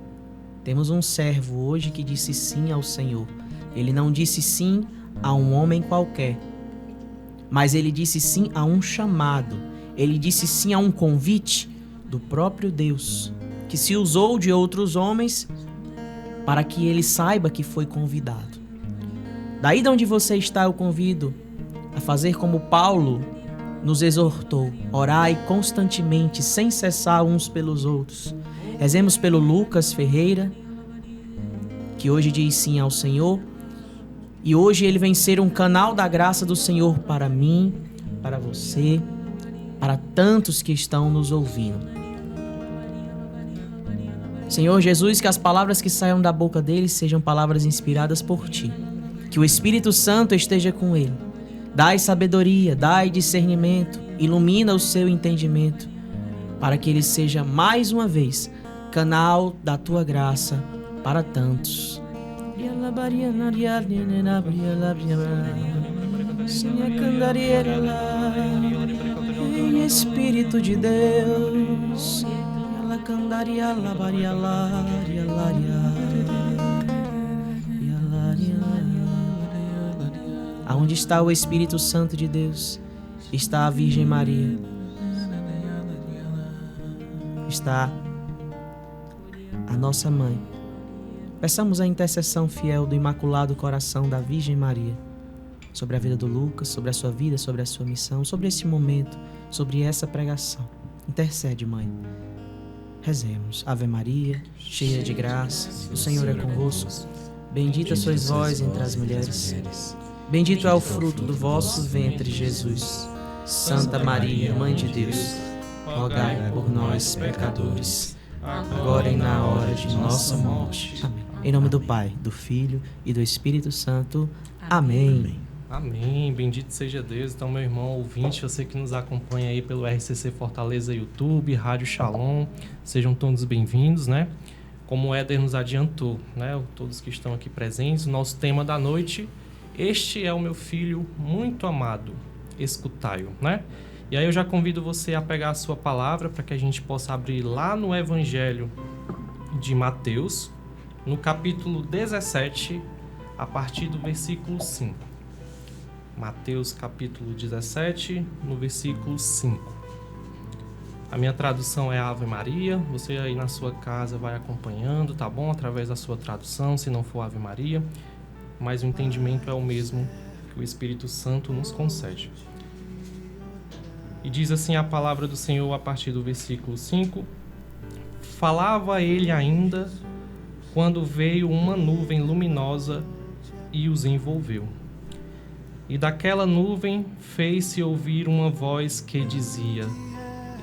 H: Temos um servo hoje que disse sim ao Senhor. Ele não disse sim a um homem qualquer, mas ele disse sim a um chamado. Ele disse sim a um convite do próprio Deus, que se usou de outros homens para que ele saiba que foi convidado. Daí de onde você está, eu convido a fazer como Paulo nos exortou: orai constantemente, sem cessar uns pelos outros. Rezemos pelo Lucas Ferreira, que hoje diz sim ao Senhor, e hoje ele vem ser um canal da graça do Senhor para mim, para você, para tantos que estão nos ouvindo. Senhor Jesus, que as palavras que saiam da boca dele sejam palavras inspiradas por ti. Que o Espírito Santo esteja com ele. Dai sabedoria, dai discernimento, ilumina o seu entendimento, para que ele seja mais uma vez canal da tua graça para tantos. Em Espírito de Deus, aonde está o Espírito Santo de Deus, está a Virgem Maria, está a nossa mãe. Peçamos a intercessão fiel do Imaculado Coração da Virgem Maria sobre a vida do Lucas, sobre a sua vida, sobre a sua missão, sobre esse momento, sobre essa pregação. Intercede, Mãe. Rezemos. Ave Maria, cheia de graça, o Senhor é convosco. Bendita sois vós entre as mulheres. Bendito é o fruto do vosso ventre, Jesus. Santa Maria, Mãe de Deus, rogai por nós, pecadores, agora e na hora de nossa morte. Amém. Em nome do Pai, do Filho e do Espírito Santo. Amém.
F: Amém, bendito seja Deus. Então, meu irmão ouvinte, você que nos acompanha aí pelo RCC Fortaleza YouTube, Rádio Shalom, sejam todos bem-vindos, né? Como o Éder nos adiantou, né? Todos que estão aqui presentes, o nosso tema da noite: este é o meu filho muito amado, escutai-o, né? E aí eu já convido você a pegar a sua palavra para que a gente possa abrir lá no Evangelho de Mateus, no capítulo 17, a partir do versículo 5. Mateus capítulo 17, no versículo 5. A minha tradução é Ave Maria. Você aí na sua casa vai acompanhando, tá bom? Através da sua tradução, se não for Ave Maria. Mas o entendimento é o mesmo que o Espírito Santo nos concede. E diz assim a palavra do Senhor a partir do versículo 5. Falava ele ainda quando veio uma nuvem luminosa e os envolveu. E daquela nuvem fez-se ouvir uma voz que dizia: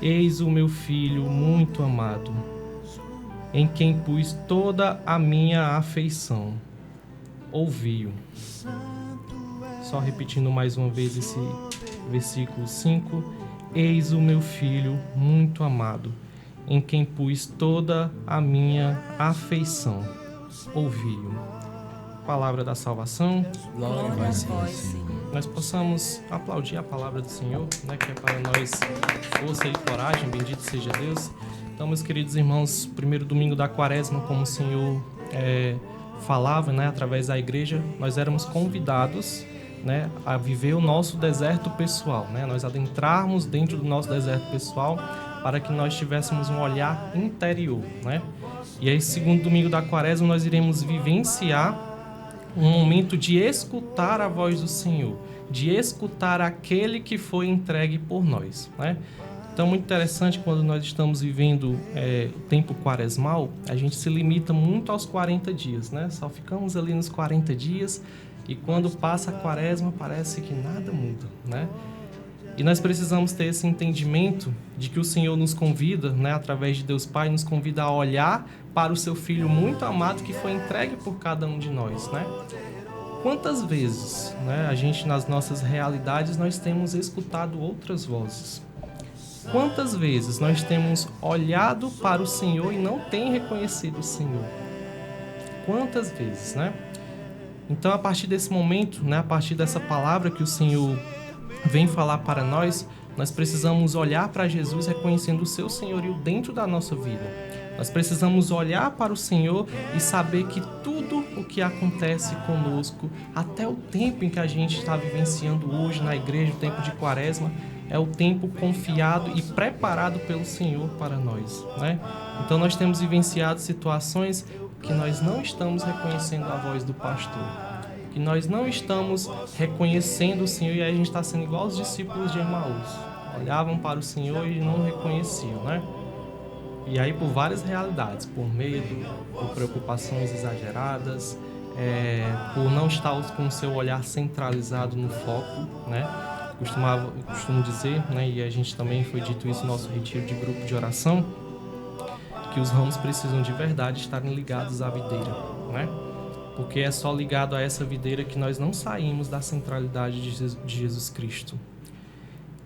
F: Eis o meu filho muito amado, em quem pus toda a minha afeição. Ouvi-o. Só repetindo mais uma vez esse versículo 5. Eis o meu filho muito amado, em quem pus toda a minha afeição. Ouvi-o. Palavra da salvação.
H: Glória a vós, Senhor.
F: Nós possamos aplaudir a palavra do Senhor, né, que é para nós força e coragem, bendito seja Deus. Então, meus queridos irmãos, primeiro domingo da quaresma, como o Senhor falava, né, através da igreja, nós éramos convidados, né, a viver o nosso deserto pessoal, né, nós adentrarmos dentro do nosso deserto pessoal para que nós tivéssemos um olhar interior, né. E aí, segundo domingo da quaresma, nós iremos vivenciar um momento de escutar a voz do Senhor, de escutar aquele que foi entregue por nós, né? Então, muito interessante, quando nós estamos vivendo o tempo quaresmal, a gente se limita muito aos 40 dias, né? Só ficamos ali nos 40 dias e quando passa a quaresma parece que nada muda, né? E nós precisamos ter esse entendimento de que o Senhor nos convida, né, através de Deus Pai, nos convida a olhar para o seu Filho muito amado que foi entregue por cada um de nós, né? Quantas vezes, né, a gente, nas nossas realidades, nós temos escutado outras vozes? Quantas vezes nós temos olhado para o Senhor e não tem reconhecido o Senhor? Quantas vezes, né? Então, a partir desse momento, né, a partir dessa palavra que o Senhor vem falar para nós, nós precisamos olhar para Jesus reconhecendo o seu senhorio dentro da nossa vida. Nós precisamos olhar para o Senhor e saber que tudo o que acontece conosco, até o tempo em que a gente está vivenciando hoje na igreja, o tempo de quaresma, é o tempo confiado e preparado pelo Senhor para nós, né? Então nós temos vivenciado situações que nós não estamos reconhecendo a voz do pastor, que nós não estamos reconhecendo o Senhor, e aí a gente está sendo igual os discípulos de Emaús. Olhavam para o Senhor e não reconheciam, né? E aí por várias realidades, por medo, por preocupações exageradas, por não estar com o seu olhar centralizado no foco, né? Costumo dizer, né, e a gente também foi dito isso no nosso retiro de grupo de oração, que os ramos precisam de verdade estarem ligados à videira, né? Porque é só ligado a essa videira que nós não saímos da centralidade de Jesus Cristo.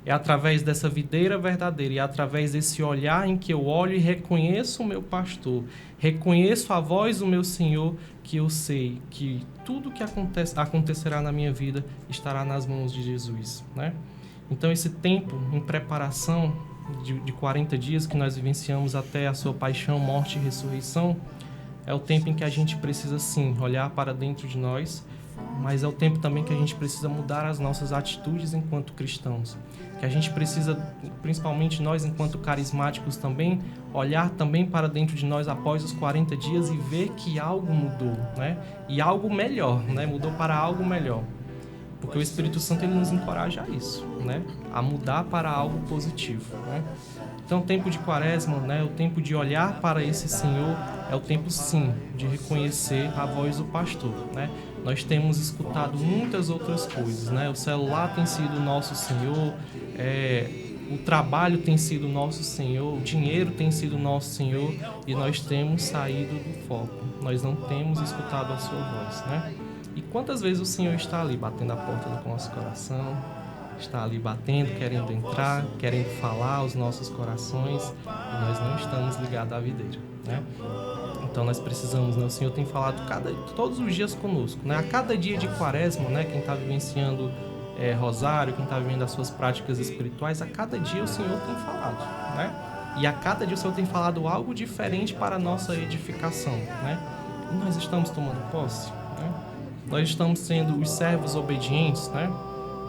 F: É através dessa videira verdadeira e através desse olhar em que eu olho e reconheço o meu pastor, reconheço a voz do meu Senhor, que eu sei que tudo que acontecerá na minha vida estará nas mãos de Jesus, né? Então, esse tempo em preparação de 40 dias que nós vivenciamos até a sua paixão, morte e ressurreição, é o tempo em que a gente precisa, sim, olhar para dentro de nós, mas é o tempo também que a gente precisa mudar as nossas atitudes enquanto cristãos. Que a gente precisa, principalmente nós enquanto carismáticos também, olhar também para dentro de nós após os 40 dias e ver que algo mudou, né? E algo melhor, né? Mudou para algo melhor. Porque o Espírito Santo, ele nos encoraja a isso, né? A mudar para algo positivo, né? Então, o tempo de quaresma, né, o tempo de olhar para esse Senhor, é o tempo, sim, de reconhecer a voz do pastor, né? Nós temos escutado muitas outras coisas, né? O celular tem sido nosso Senhor, o trabalho tem sido nosso Senhor, o dinheiro tem sido nosso Senhor, e nós temos saído do foco. Nós não temos escutado a sua voz, né? E quantas vezes o Senhor está ali batendo a porta do nosso coração, está ali batendo, querendo entrar, querendo falar aos nossos corações, e nós não estamos ligados à videira, né? Então nós precisamos, né? O Senhor tem falado todos os dias conosco, né? A cada dia de quaresma, né? Quem está vivenciando rosário, quem está vivendo as suas práticas espirituais, a cada dia o Senhor tem falado, né? E a cada dia o Senhor tem falado algo diferente para a nossa edificação, né? E nós estamos tomando posse, né? Nós estamos sendo os servos obedientes, né?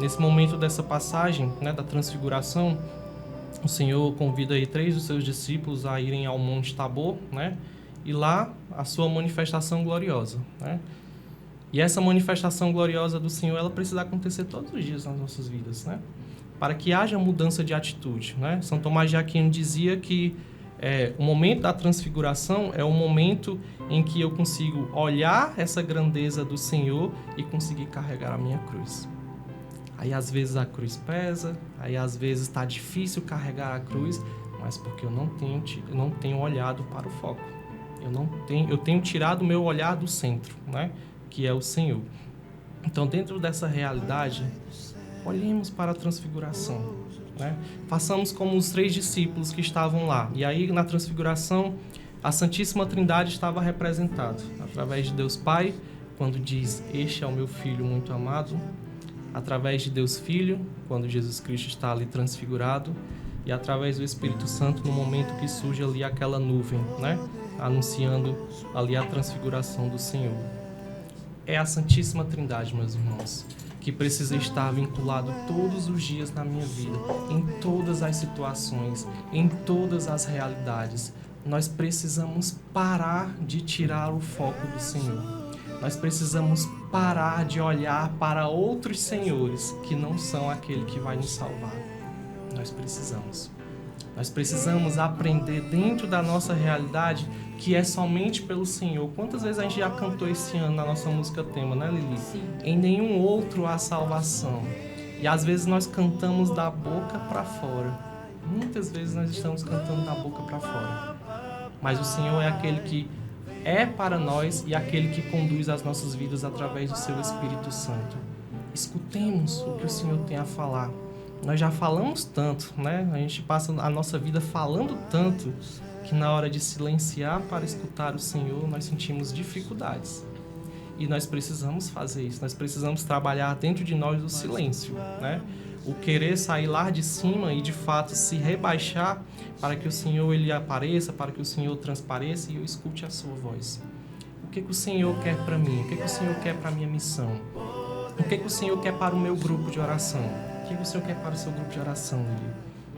F: Nesse momento dessa passagem, né, da transfiguração, o Senhor convida aí 3 dos seus discípulos a irem ao Monte Tabor, né? E lá a sua manifestação gloriosa, né? E essa manifestação gloriosa do Senhor, ela precisa acontecer todos os dias nas nossas vidas, né? Para que haja mudança de atitude, né? São Tomás de Aquino dizia que o momento da transfiguração é o momento em que eu consigo olhar essa grandeza do Senhor e conseguir carregar a minha cruz. Aí às vezes a cruz pesa, aí às vezes está difícil carregar a cruz, mas porque eu não tenho olhado para o foco. Eu tenho tirado o meu olhar do centro, né? Que é o Senhor. Então, dentro dessa realidade, olhemos para a transfiguração, né? Façamos como os 3 discípulos que estavam lá. E aí, na transfiguração, a Santíssima Trindade estava representada através de Deus Pai, quando diz: "Este é o meu Filho muito amado", através de Deus Filho, quando Jesus Cristo está ali transfigurado, e através do Espírito Santo, no momento que surge ali aquela nuvem, né? Anunciando ali a transfiguração do Senhor. É a Santíssima Trindade, meus irmãos, que precisa estar vinculado todos os dias na minha vida, em todas as situações, em todas as realidades. Nós precisamos parar de tirar o foco do Senhor. Nós precisamos parar de olhar para outros senhores que não são aquele que vai nos salvar. Nós precisamos aprender dentro da nossa realidade que é somente pelo Senhor. Quantas vezes a gente já cantou esse ano na nossa música tema, né, Lili?
G: Sim.
F: Em nenhum outro há salvação. E às vezes nós cantamos da boca para fora. Muitas vezes nós estamos cantando da boca para fora. Mas o Senhor é aquele que é para nós e aquele que conduz as nossas vidas através do seu Espírito Santo. Escutemos o que o Senhor tem a falar. Nós já falamos tanto, né? A gente passa a nossa vida falando tanto que na hora de silenciar para escutar o Senhor, nós sentimos dificuldades. E nós precisamos fazer isso. Nós precisamos trabalhar dentro de nós o silêncio, né? O querer sair lá de cima e, de fato, se rebaixar para que o Senhor ele apareça, para que o Senhor transpareça e eu escute a sua voz. O que o Senhor quer para mim? O que o Senhor quer para a minha missão? O que o Senhor quer para o meu grupo de oração? O que o Senhor quer para o seu grupo de oração, Lili?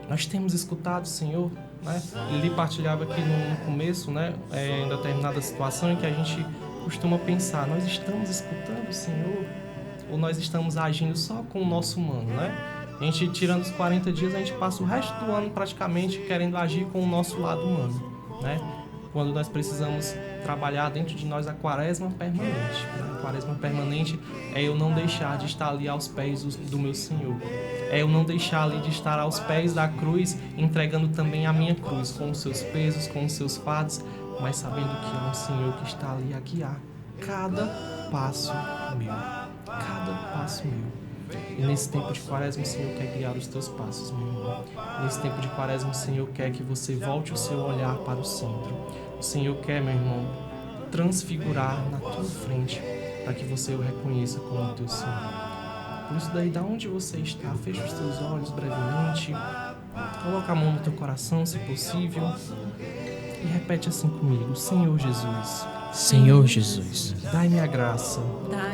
F: Nós temos escutado o Senhor, né? Lili partilhava aqui no começo, né? Em determinada situação em que a gente costuma pensar, nós estamos escutando o Senhor ou nós estamos agindo só com o nosso humano, né? A gente, tirando os 40 dias, a gente passa o resto do ano praticamente querendo agir com o nosso lado humano, né? Quando nós precisamos trabalhar dentro de nós a quaresma permanente. Né? A quaresma permanente é eu não deixar de estar ali aos pés do meu Senhor. É eu não deixar ali de estar aos pés da cruz, entregando também a minha cruz, com os seus pesos, com os seus fardos, mas sabendo que há um Senhor que está ali a guiar cada passo meu. Cada passo meu. E nesse tempo de quaresma, o Senhor quer guiar os teus passos, meu irmão. Nesse tempo de quaresma, o Senhor quer que você volte o seu olhar para o centro. O Senhor quer, meu irmão, transfigurar na tua frente, para que você o reconheça como teu Senhor. Por isso daí, da onde você está, fecha os teus olhos brevemente, coloca a mão no teu coração, se possível, e repete assim comigo: Senhor Jesus,
H: Senhor Jesus,
F: dai-me a graça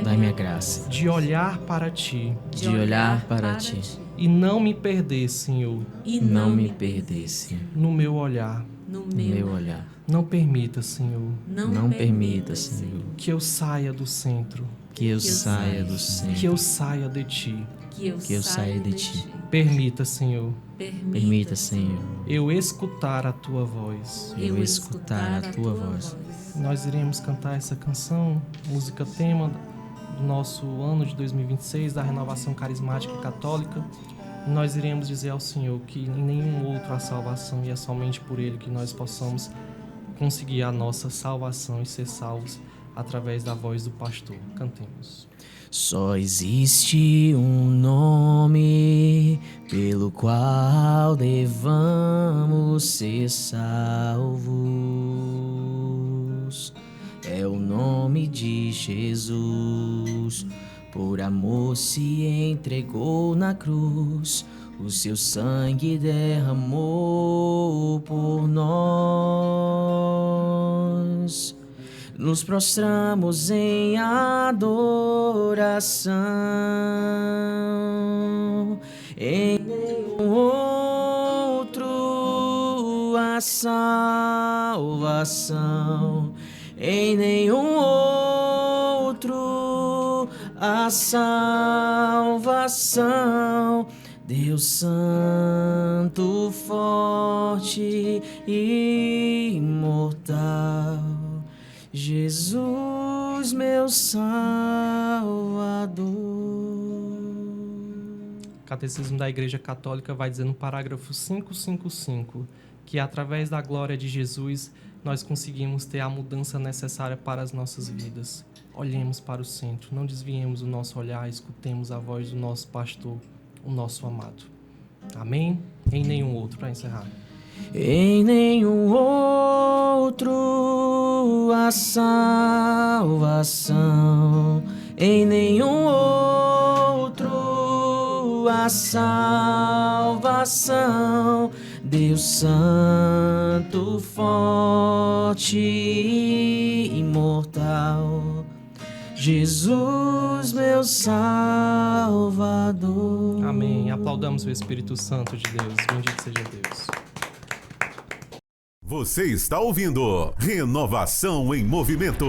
H: dai-me a graça
F: de olhar para Ti
H: de olhar para Ti
F: e não me perder, Senhor,
G: E
H: não me perdesse
F: no meu olhar.
G: no
H: no meu olhar.
F: Não permita, Senhor,
H: Não permita, Senhor,
F: que eu saia do centro,
H: que eu saia do centro,
F: que eu saia de Ti.
G: que
H: eu saia de Ti.
F: Permita, Senhor,
H: Permita, Senhor,
F: eu escutar a Tua voz.
H: eu escutar a Tua voz.
F: Nós iremos cantar essa canção, música tema do nosso ano de 2026, da Renovação Carismática Católica. E nós iremos dizer ao Senhor que em nenhum outro há salvação e é somente por Ele que nós possamos conseguir a nossa salvação e ser salvos através da voz do pastor. Cantemos.
H: Só existe um nome pelo qual devamos ser salvos. É o nome de Jesus. Por amor se entregou na cruz. O seu sangue derramou por nós. Nos prostramos em adoração. Em nenhum a salvação, em nenhum outro a salvação. Deus Santo, forte e imortal, Jesus, meu Salvador.
F: O Catecismo da Igreja Católica vai dizer no parágrafo 555 que através da glória de Jesus nós conseguimos ter a mudança necessária para as nossas vidas. Olhemos para o centro, não desviemos o nosso olhar, escutemos a voz do nosso pastor, o nosso amado. Amém? Em nenhum outro, para encerrar.
H: Em nenhum outro a salvação, em nenhum outro a salvação. Deus Santo, forte e imortal, Jesus, meu Salvador.
F: Amém. Aplaudamos o Espírito Santo de Deus. Bendito seja Deus.
A: Você está ouvindo Renovação em Movimento.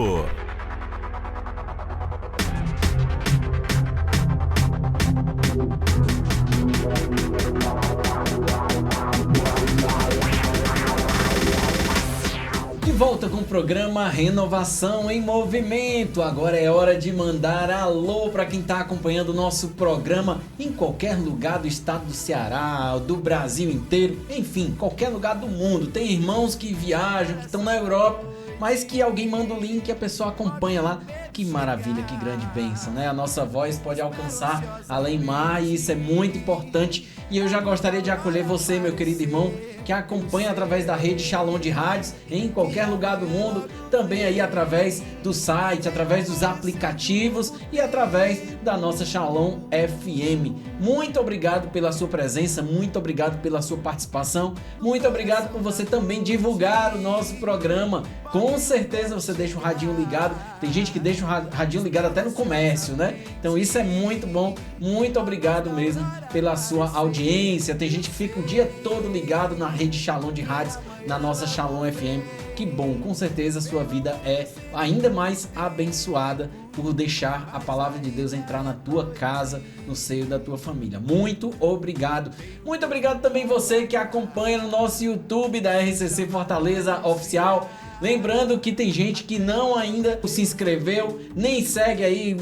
B: De volta com o programa Renovação em Movimento. Agora é hora de mandar alô para quem está acompanhando o nosso programa em qualquer lugar do estado do Ceará, do Brasil inteiro, enfim, qualquer lugar do mundo. Tem irmãos que viajam, que estão na Europa, mas que alguém manda o link e a pessoa acompanha lá. Que maravilha, que grande bênção, né? A nossa voz pode alcançar além mar e isso é muito importante. E eu já gostaria de acolher você, meu querido irmão, que acompanha através da rede Shalom de rádios em qualquer lugar do mundo, também aí através do site, através dos aplicativos e através da nossa Shalom FM. Muito obrigado pela sua presença, muito obrigado pela sua participação, muito obrigado por você também divulgar o nosso programa. Com certeza você deixa o radinho ligado, tem gente que deixa o radinho ligado até no comércio, né? Então isso é muito bom, muito obrigado mesmo pela sua audiência. Tem gente que fica o dia todo ligado na rede Shalom de rádios, na nossa Shalom FM. Que bom, com certeza a sua vida é ainda mais abençoada por deixar a palavra de Deus entrar na tua casa, no seio da tua família. Muito obrigado. Muito obrigado também você que acompanha no nosso YouTube da RCC Fortaleza Oficial. Lembrando que tem gente que não ainda se inscreveu, nem segue aí,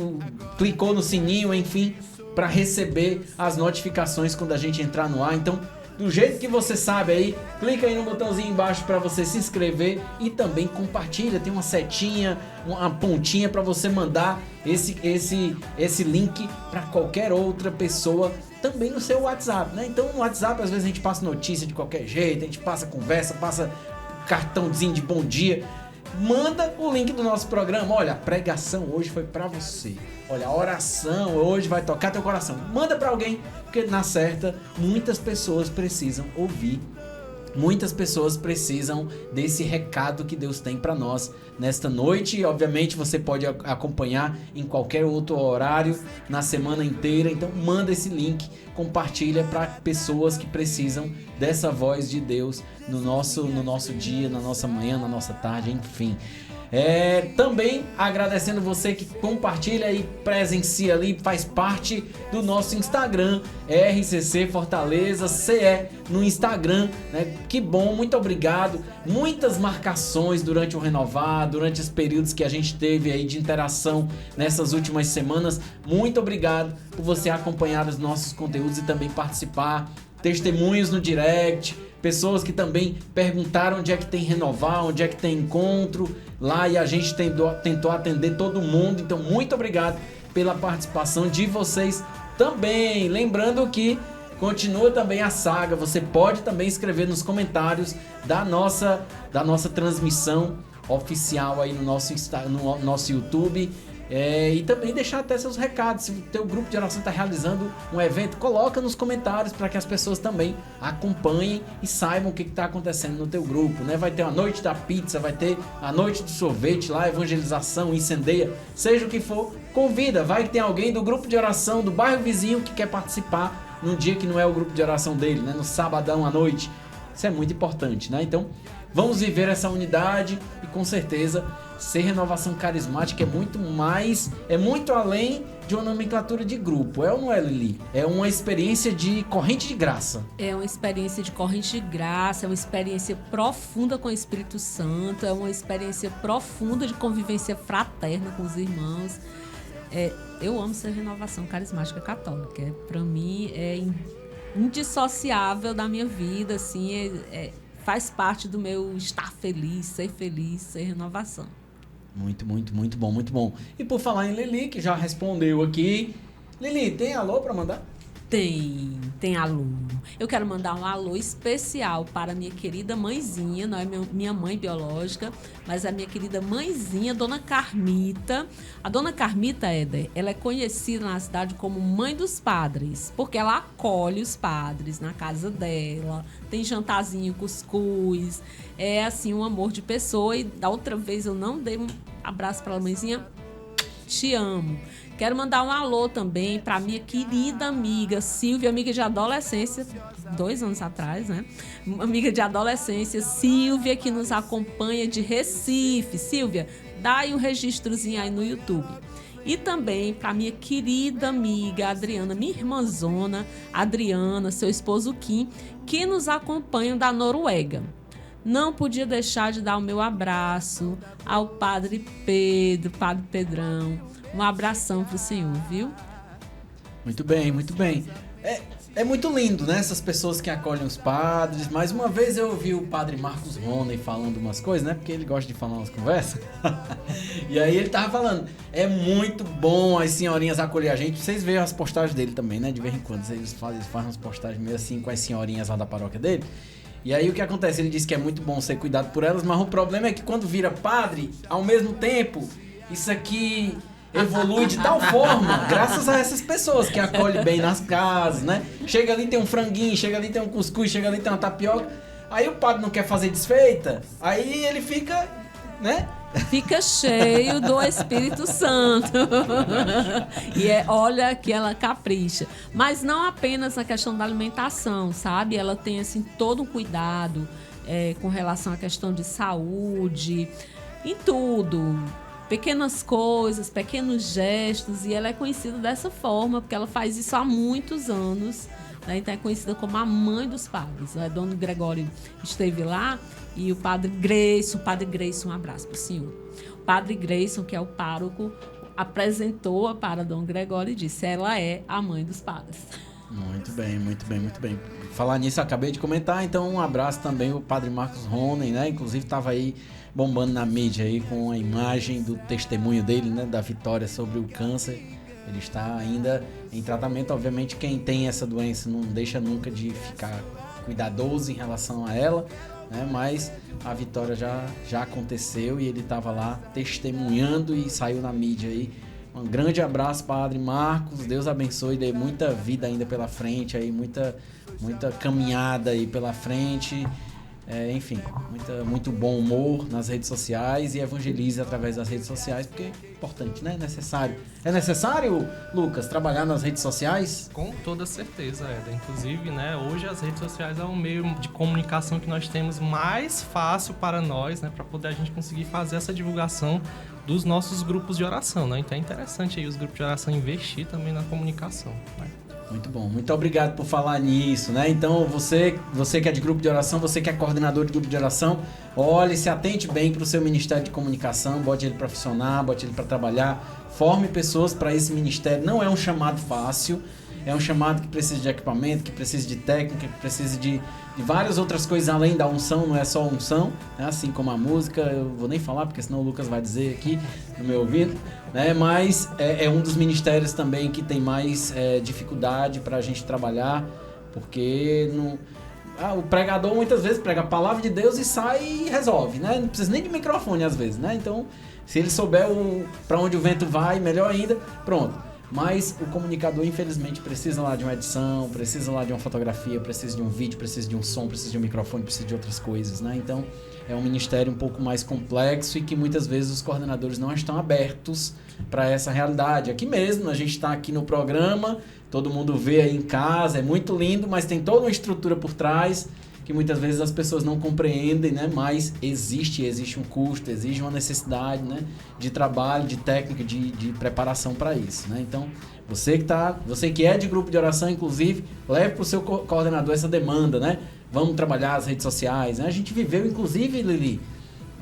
B: clicou no sininho, enfim, para receber as notificações quando a gente entrar no ar. Então, do jeito que você sabe aí, clica aí no botãozinho embaixo para você se inscrever e também compartilha. Tem uma setinha, uma pontinha para você mandar esse link para qualquer outra pessoa também no seu WhatsApp, né? Então no WhatsApp às vezes a gente passa notícia de qualquer jeito, a gente passa conversa, passa cartãozinho de bom dia. Manda o link do nosso programa. Olha, a pregação hoje foi pra você. Olha, a oração hoje vai tocar teu coração. Manda pra alguém, porque na certa muitas pessoas precisam ouvir. Muitas pessoas precisam desse recado que Deus tem para nós nesta noite. E, obviamente, você pode acompanhar em qualquer outro horário, na semana inteira. Então, manda esse link, compartilha para pessoas que precisam dessa voz de Deus no nosso dia, na nossa manhã, na nossa tarde, enfim. Também agradecendo você que compartilha e presencia ali, faz parte do nosso Instagram, RCC Fortaleza CE no Instagram, né? Que bom, muito obrigado. Muitas marcações durante o Renovar, durante os períodos que a gente teve aí de interação nessas últimas semanas. Muito obrigado por você acompanhar os nossos conteúdos e também participar. Testemunhos no direct, pessoas que também perguntaram onde é que tem Renovar, onde é que tem encontro lá, e a gente tentou atender todo mundo. Então, muito obrigado pela participação de vocês também. Lembrando que continua também a saga, você pode também escrever nos comentários da nossa transmissão oficial aí no nosso YouTube. E também deixar até seus recados. Se o teu grupo de oração está realizando um evento, coloca nos comentários para que as pessoas também acompanhem e saibam o que está acontecendo no teu grupo, né? Vai ter a noite da pizza, vai ter a noite do sorvete lá, evangelização, incendeia, seja o que for, convida. Vai que tem alguém do grupo de oração do bairro vizinho que quer participar num dia que não é o grupo de oração dele, né? No sabadão à noite. Isso é muito importante, né? Então, vamos viver essa unidade e com certeza ser Renovação Carismática é muito além de uma nomenclatura de grupo. É ou não é, Lili? É uma experiência de corrente de graça.
G: É uma experiência de corrente de graça, é uma experiência profunda com o Espírito Santo, é uma experiência profunda de convivência fraterna com os irmãos. Eu amo ser Renovação Carismática Católica. Para mim é indissociável da minha vida, assim, faz parte do meu estar feliz, ser renovação.
B: Muito, muito, muito bom, muito bom. E por falar em Lili, que já respondeu aqui. Lili, tem alô para mandar?
G: Tem alô. Eu quero mandar um alô especial para minha querida mãezinha, não é minha mãe biológica, mas a minha querida mãezinha, Dona Carmita. A Dona Carmita, Éder, ela é conhecida na cidade como Mãe dos Padres, porque ela acolhe os padres na casa dela, tem jantarzinho, cuscuz, é assim um amor de pessoa. E da outra vez eu não dei um abraço para a mãezinha. Te amo. Quero mandar um alô também para minha querida amiga Silvia, amiga de adolescência, 2 anos atrás, né? Amiga de adolescência, Silvia, que nos acompanha de Recife. Silvia, dá aí um registrozinho aí no YouTube. E também para minha querida amiga Adriana, minha irmãzona Adriana, seu esposo Kim, que nos acompanham da Noruega. Não podia deixar de dar o meu abraço ao Padre Pedro, Padre Pedrão. Um abração pro senhor, viu?
B: Muito bem, muito bem. É muito lindo, né? Essas pessoas que acolhem os padres. Mais uma vez eu ouvi o Padre Marcos Roney falando umas coisas, né? Porque ele gosta de falar umas conversas. E aí ele tava falando, é muito bom as senhorinhas acolher a gente. Vocês veem as postagens dele também, né? De vez em quando eles fazem umas postagens meio assim com as senhorinhas lá da paróquia dele. E aí o que acontece? Ele diz que é muito bom ser cuidado por elas, mas o problema é que quando vira padre, ao mesmo tempo, isso aqui evolui de tal forma, graças a essas pessoas que acolhem bem nas casas, né? Chega ali tem um franguinho, chega ali tem um cuscuz, chega ali tem uma tapioca. Aí o padre não quer fazer desfeita, aí ele fica, né?
G: Fica cheio do Espírito Santo. E olha que ela capricha. Mas não apenas na questão da alimentação, sabe? Ela tem, assim, todo um cuidado com relação à questão de saúde, em tudo. Pequenas coisas, pequenos gestos. E ela é conhecida dessa forma, porque ela faz isso há muitos anos. Né? Então é conhecida como a mãe dos padres. O Dom Gregório esteve lá e o Padre Grayson, um abraço para o senhor. O Padre Grayson, que é o pároco, apresentou-a para Dom Gregório e disse: ela é a mãe dos padres.
B: Muito bem, muito bem, muito bem. Falar nisso, eu acabei de comentar, então um abraço também ao Padre Marcos Roney, né? Inclusive estava aí bombando na mídia aí com a imagem do testemunho dele, né? Da vitória sobre o câncer. Ele está ainda em tratamento. Obviamente, quem tem essa doença não deixa nunca de ficar cuidadoso em relação a ela, né? Mas a vitória já aconteceu e ele estava lá testemunhando e saiu na mídia aí. Um grande abraço, Padre Marcos. Deus abençoe, dê muita vida ainda pela frente, aí, muita caminhada aí pela frente. Enfim, muito bom humor nas redes sociais e evangelize através das redes sociais, porque é importante, né? É necessário, Lucas, trabalhar nas redes sociais?
F: Com toda certeza, Éder. Inclusive, né, hoje as redes sociais é um meio de comunicação que nós temos mais fácil para nós, né, para poder a gente conseguir fazer essa divulgação dos nossos grupos de oração, né? Então é interessante aí os grupos de oração investir também na comunicação, né?
B: Muito bom, muito obrigado por falar nisso, né? Então você que é de grupo de oração, você que é coordenador de grupo de oração, olhe, se atente bem para o seu ministério de comunicação, bote ele para funcionar, bote ele para trabalhar, forme pessoas para esse ministério. Não é um chamado fácil, é um chamado que precisa de equipamento, que precisa de técnica, que precisa de várias outras coisas além da unção, não é só unção, né? Assim como a música, eu vou nem falar porque senão o Lucas vai dizer aqui no meu ouvido, né? Mas é um dos ministérios também que tem mais dificuldade para a gente trabalhar, porque o pregador muitas vezes prega a palavra de Deus e sai e resolve, né? Não precisa nem de microfone às vezes, né? Então, se ele souber para onde o vento vai, melhor ainda, pronto. Mas o comunicador, infelizmente, precisa lá de uma edição, precisa lá de uma fotografia, precisa de um vídeo, precisa de um som, precisa de um microfone, precisa de outras coisas, né? Então, é um ministério um pouco mais complexo e que muitas vezes os coordenadores não estão abertos para essa realidade. Aqui mesmo, a gente está aqui no programa, todo mundo vê aí em casa, é muito lindo, mas tem toda uma estrutura por trás que muitas vezes as pessoas não compreendem, né? Mas existe um custo, existe uma necessidade, né? De trabalho, de técnica, de preparação para isso, né? Então, você que é de grupo de oração, inclusive, leve para o seu coordenador essa demanda, né? Vamos trabalhar as redes sociais, né? A gente viveu, inclusive, Lili,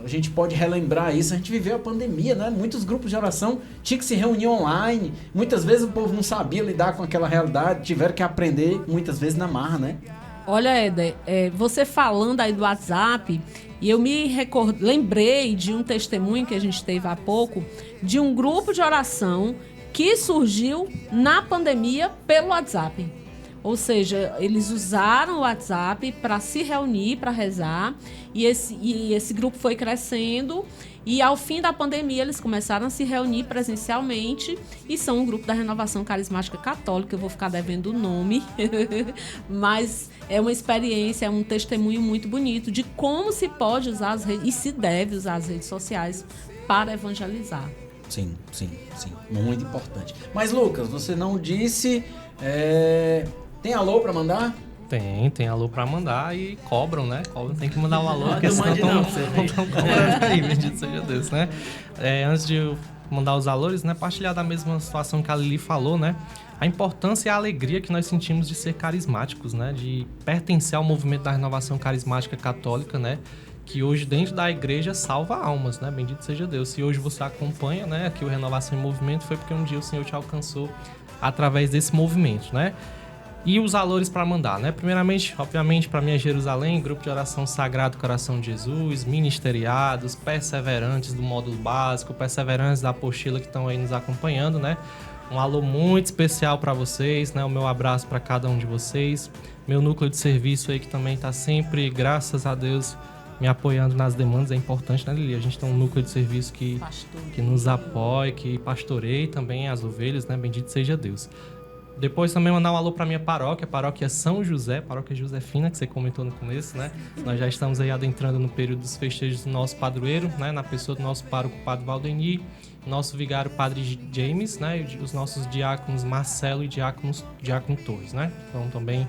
B: a gente pode relembrar isso, a gente viveu a pandemia, né? Muitos grupos de oração tinham que se reunir online, muitas vezes o povo não sabia lidar com aquela realidade, tiveram que aprender, muitas vezes na marra, né?
G: Olha, Éder, você falando aí do WhatsApp, e eu me lembrei de um testemunho que a gente teve há pouco, de um grupo de oração que surgiu na pandemia pelo WhatsApp. Ou seja, eles usaram o WhatsApp para se reunir, para rezar, e esse grupo foi crescendo, e ao fim da pandemia eles começaram a se reunir presencialmente, e são um grupo da Renovação Carismática Católica. Eu vou ficar devendo o nome, mas é uma experiência, é um testemunho muito bonito de como se pode usar as redes, e se deve usar as redes sociais para evangelizar.
B: Sim, muito importante. Mas Lucas, você não disse... Tem alô pra mandar?
F: Tem alô pra mandar e cobram, né? Tem que mandar um alô, porque
H: Não
F: senão
H: mande não,
F: estão cobrando aí, bendito seja Deus, né? Antes de eu mandar os valores, né? Partilhar da mesma situação que a Lili falou, né? A importância e a alegria que nós sentimos de ser carismáticos, né? De pertencer ao movimento da Renovação Carismática Católica, né? Que hoje dentro da igreja salva almas, né? Bendito seja Deus. Se hoje você acompanha, né? Aqui o Renovação em Movimento, foi porque um dia o Senhor te alcançou através desse movimento, né? E os valores para mandar, né? Primeiramente, obviamente, para minha Jerusalém, grupo de oração Sagrado Coração de Jesus, ministeriados, perseverantes do módulo básico, perseverantes da apostila que estão aí nos acompanhando, né? Um alô muito especial para vocês, né? O meu abraço para cada um de vocês. Meu núcleo de serviço aí que também está sempre, graças a Deus, me apoiando nas demandas. É importante, né, Lili? A gente tem um núcleo de serviço que nos apoia, que pastoreia também as ovelhas, né? Bendito seja Deus. Depois também mandar um alô para minha paróquia, paróquia São José, paróquia Josefina, que você comentou no começo, né? Nós já estamos aí adentrando no período dos festejos do nosso padroeiro, né? Na pessoa do nosso pároco, Padre Valdemir, nosso vigário, Padre James, né? E os nossos diáconos Marcelo e Diácono Torres, né? Então também,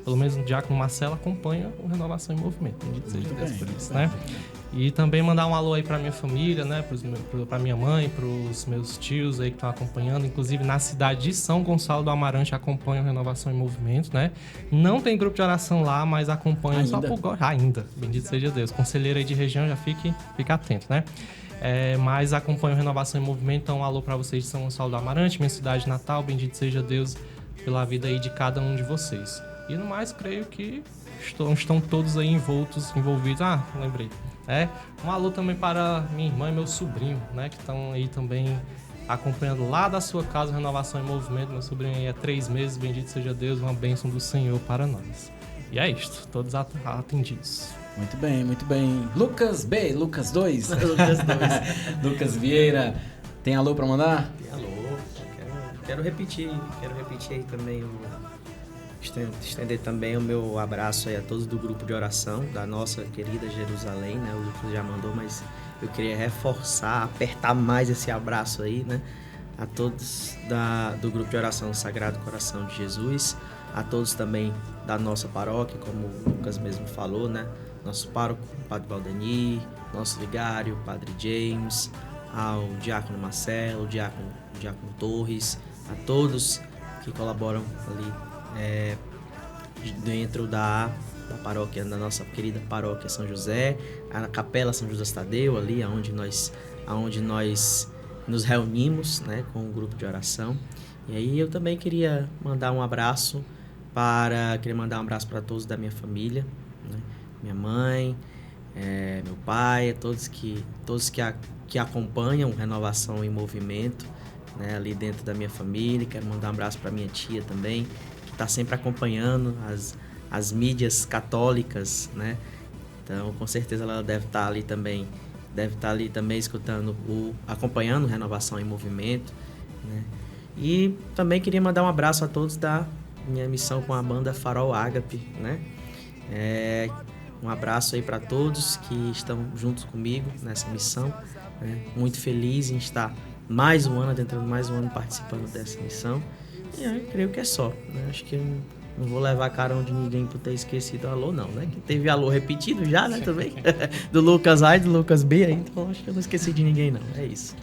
F: pelo menos o diácono Marcelo acompanha o Renovação em Movimento. Bendito seja Deus por isso, né? E também mandar um alô aí pra minha família, né? Pra minha mãe, pros meus tios aí que estão acompanhando. Inclusive na cidade de São Gonçalo do Amarante acompanham a Renovação em Movimento, né? Não tem grupo de oração lá, mas acompanham só por gosto. Ainda, bendito seja Deus. Conselheiro aí de região, já fique atento, né? Mas acompanham a Renovação em Movimento. Então um alô pra vocês de São Gonçalo do Amarante, minha cidade natal. Bendito seja Deus pela vida aí de cada um de vocês. E no mais, creio que estão todos aí envolvidos. Lembrei. Um alô também para minha irmã e meu sobrinho, né? Que estão aí também acompanhando lá da sua casa Renovação em Movimento. Meu sobrinho aí há 3 meses, bendito seja Deus, uma bênção do Senhor para nós. E é isto, todos atendidos.
B: Muito bem. Lucas 2. Lucas 2. Lucas Vieira, tem alô para mandar?
H: Tem alô. Quero repetir aí também estender também o meu abraço aí a todos do grupo de oração da nossa querida Jerusalém, né? O Lucas já mandou, mas eu queria reforçar, apertar mais esse abraço aí, né? A todos do grupo de oração Sagrado Coração de Jesus, a todos também da nossa paróquia, como o Lucas mesmo falou, né? Nosso pároco, Padre Valdemir, nosso vigário, Padre James, ao diácono Marcelo, o diácono Torres, a todos que colaboram ali dentro da paróquia, da nossa querida paróquia São José, a capela São José Tadeu, ali aonde nós nos reunimos, né, com o grupo de oração. E aí eu também queria mandar um abraço para todos da minha família, né? Minha mãe, meu pai, todos que acompanham Renovação em Movimento, né, ali dentro da minha família. Quero mandar um abraço para minha tia também, está sempre acompanhando as mídias católicas, né? Então, com certeza ela deve estar ali também escutando, acompanhando Renovação em Movimento, né? E também queria mandar um abraço a todos da minha missão com a banda Farol Ágape, né? Um abraço aí para todos que estão juntos comigo nessa missão, né? Muito feliz em estar adentrando mais um ano participando dessa missão. E eu creio que é só, né? Acho que Não vou levar carão de ninguém por ter esquecido o alô, não, né? Que teve alô repetido já, né, também. Do Lucas A e do Lucas B, então acho que eu não esqueci de ninguém, não. É isso.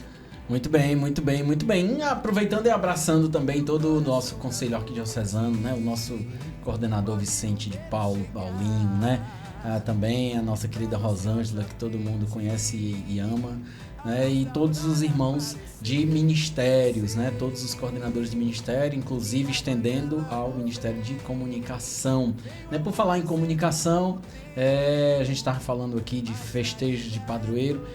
B: Muito bem, muito bem, muito bem. Aproveitando e abraçando também todo o nosso conselho arquidiocesano, né? O nosso coordenador Vicente de Paulinho, né? Também a nossa querida Rosângela, que todo mundo conhece e ama, né? E todos os irmãos de ministérios, né? Todos os coordenadores de ministério, inclusive estendendo ao Ministério de Comunicação, né? Por falar em comunicação, a gente estava falando aqui de festejos de padroeiro,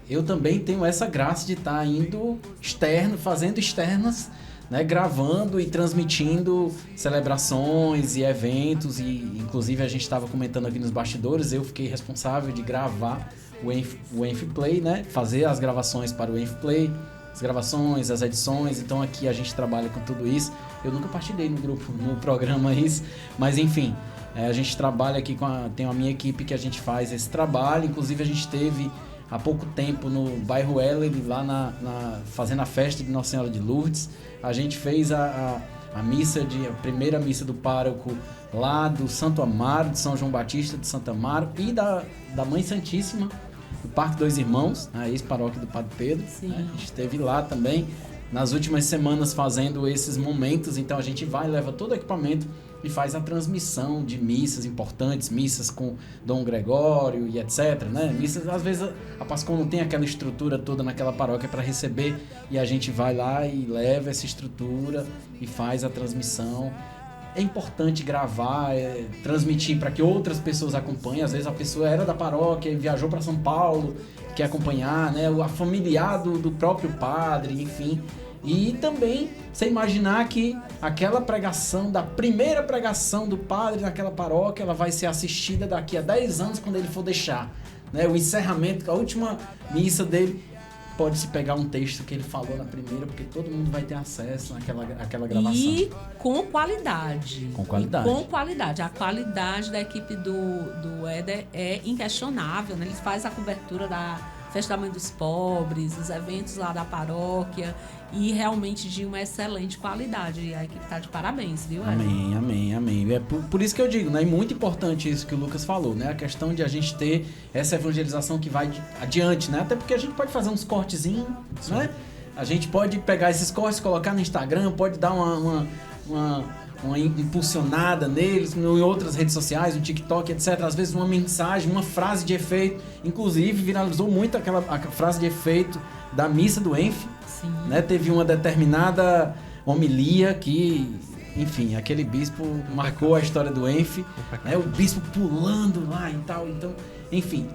B: eu também tenho essa graça de estar indo externo, fazendo externas, né, gravando e transmitindo celebrações e eventos, e inclusive a gente estava comentando aqui nos bastidores, eu fiquei responsável de gravar o EnfPlay, né, fazer as gravações para o EnfPlay, as gravações, as edições, então aqui a gente trabalha com tudo isso. Eu nunca partilhei no programa isso, mas enfim, a gente trabalha aqui tem a minha equipe que a gente faz esse trabalho, inclusive a gente teve há pouco tempo no bairro Heller, lá fazendo a festa de Nossa Senhora de Lourdes. A gente fez a primeira missa do pároco lá do Santo Amaro, de São João Batista de Santo Amaro, e da Mãe Santíssima, do Parque Dois Irmãos, a ex-paróquia do Padre Pedro. Né? A gente esteve lá também nas últimas semanas fazendo esses momentos, então a gente leva todo o equipamento e faz a transmissão de missas importantes, missas com Dom Gregório e etc, né? Missas, às vezes a Pascom não tem aquela estrutura toda naquela paróquia para receber, e a gente vai lá e leva essa estrutura e faz a transmissão. É importante gravar, transmitir para que outras pessoas acompanhem. Às vezes a pessoa era da paróquia e viajou para São Paulo, quer acompanhar, né? A familiar do próprio padre, enfim. E também você imaginar que aquela pregação, da primeira pregação do padre naquela paróquia, ela vai ser assistida daqui a 10 anos quando ele for deixar, né? O encerramento, a última missa dele, pode-se pegar um texto que ele falou na primeira, porque todo mundo vai ter acesso àquela gravação.
G: E com qualidade.
B: Com qualidade.
G: Com qualidade. A qualidade da equipe do Éder é inquestionável, né? Ele faz a cobertura da Festa da Mãe dos Pobres, os eventos lá da paróquia, e realmente de uma excelente qualidade. E a equipe está de parabéns, viu?
B: Amém, amém, amém. É por isso que eu digo, né? É muito importante isso que o Lucas falou, né? A questão de a gente ter essa evangelização que vai adiante, né? Até porque a gente pode fazer uns cortezinhos, né? A gente pode pegar esses cortes, colocar no Instagram, pode dar uma impulsionada neles, em outras redes sociais, no TikTok, etc. Às vezes uma mensagem, uma frase de efeito. Inclusive, viralizou muito a frase de efeito da missa do Enf. Né? Teve uma determinada homilia que, enfim, aquele bispo marcou a história do Enf, né? O bispo pulando lá e tal. Então, enfim,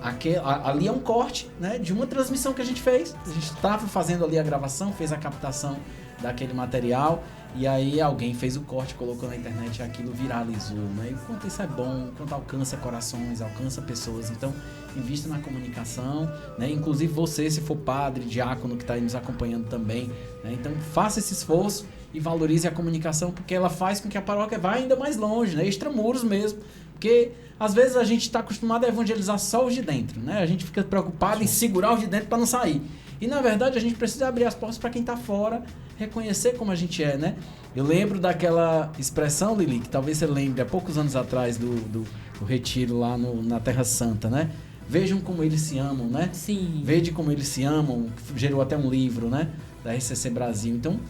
B: ali é um corte, né, de uma transmissão que a gente fez. A gente estava fazendo ali a gravação, fez a captação daquele material, e aí alguém fez o corte, colocou na internet e aquilo viralizou, né? E o quanto isso é bom, o quanto alcança corações, alcança pessoas. Então, invista na comunicação, né? Inclusive você, se for padre, diácono que está aí nos acompanhando também, né? Então, faça esse esforço e valorize a comunicação, porque ela faz com que a paróquia vá ainda mais longe, né? Extramuros mesmo. Porque, às vezes, a gente está acostumado a evangelizar só os de dentro, né? A gente fica preocupado em segurar os de dentro para não sair. E, na verdade, a gente precisa abrir as portas para quem está fora reconhecer como a gente é, né? Eu lembro daquela expressão, Lili, que talvez você lembre, há poucos anos atrás, do retiro lá na Terra Santa, né? Vejam como eles se amam, né?
G: Sim.
B: Vejam como eles se amam. Gerou até um livro, né? Da RCC Brasil. Então,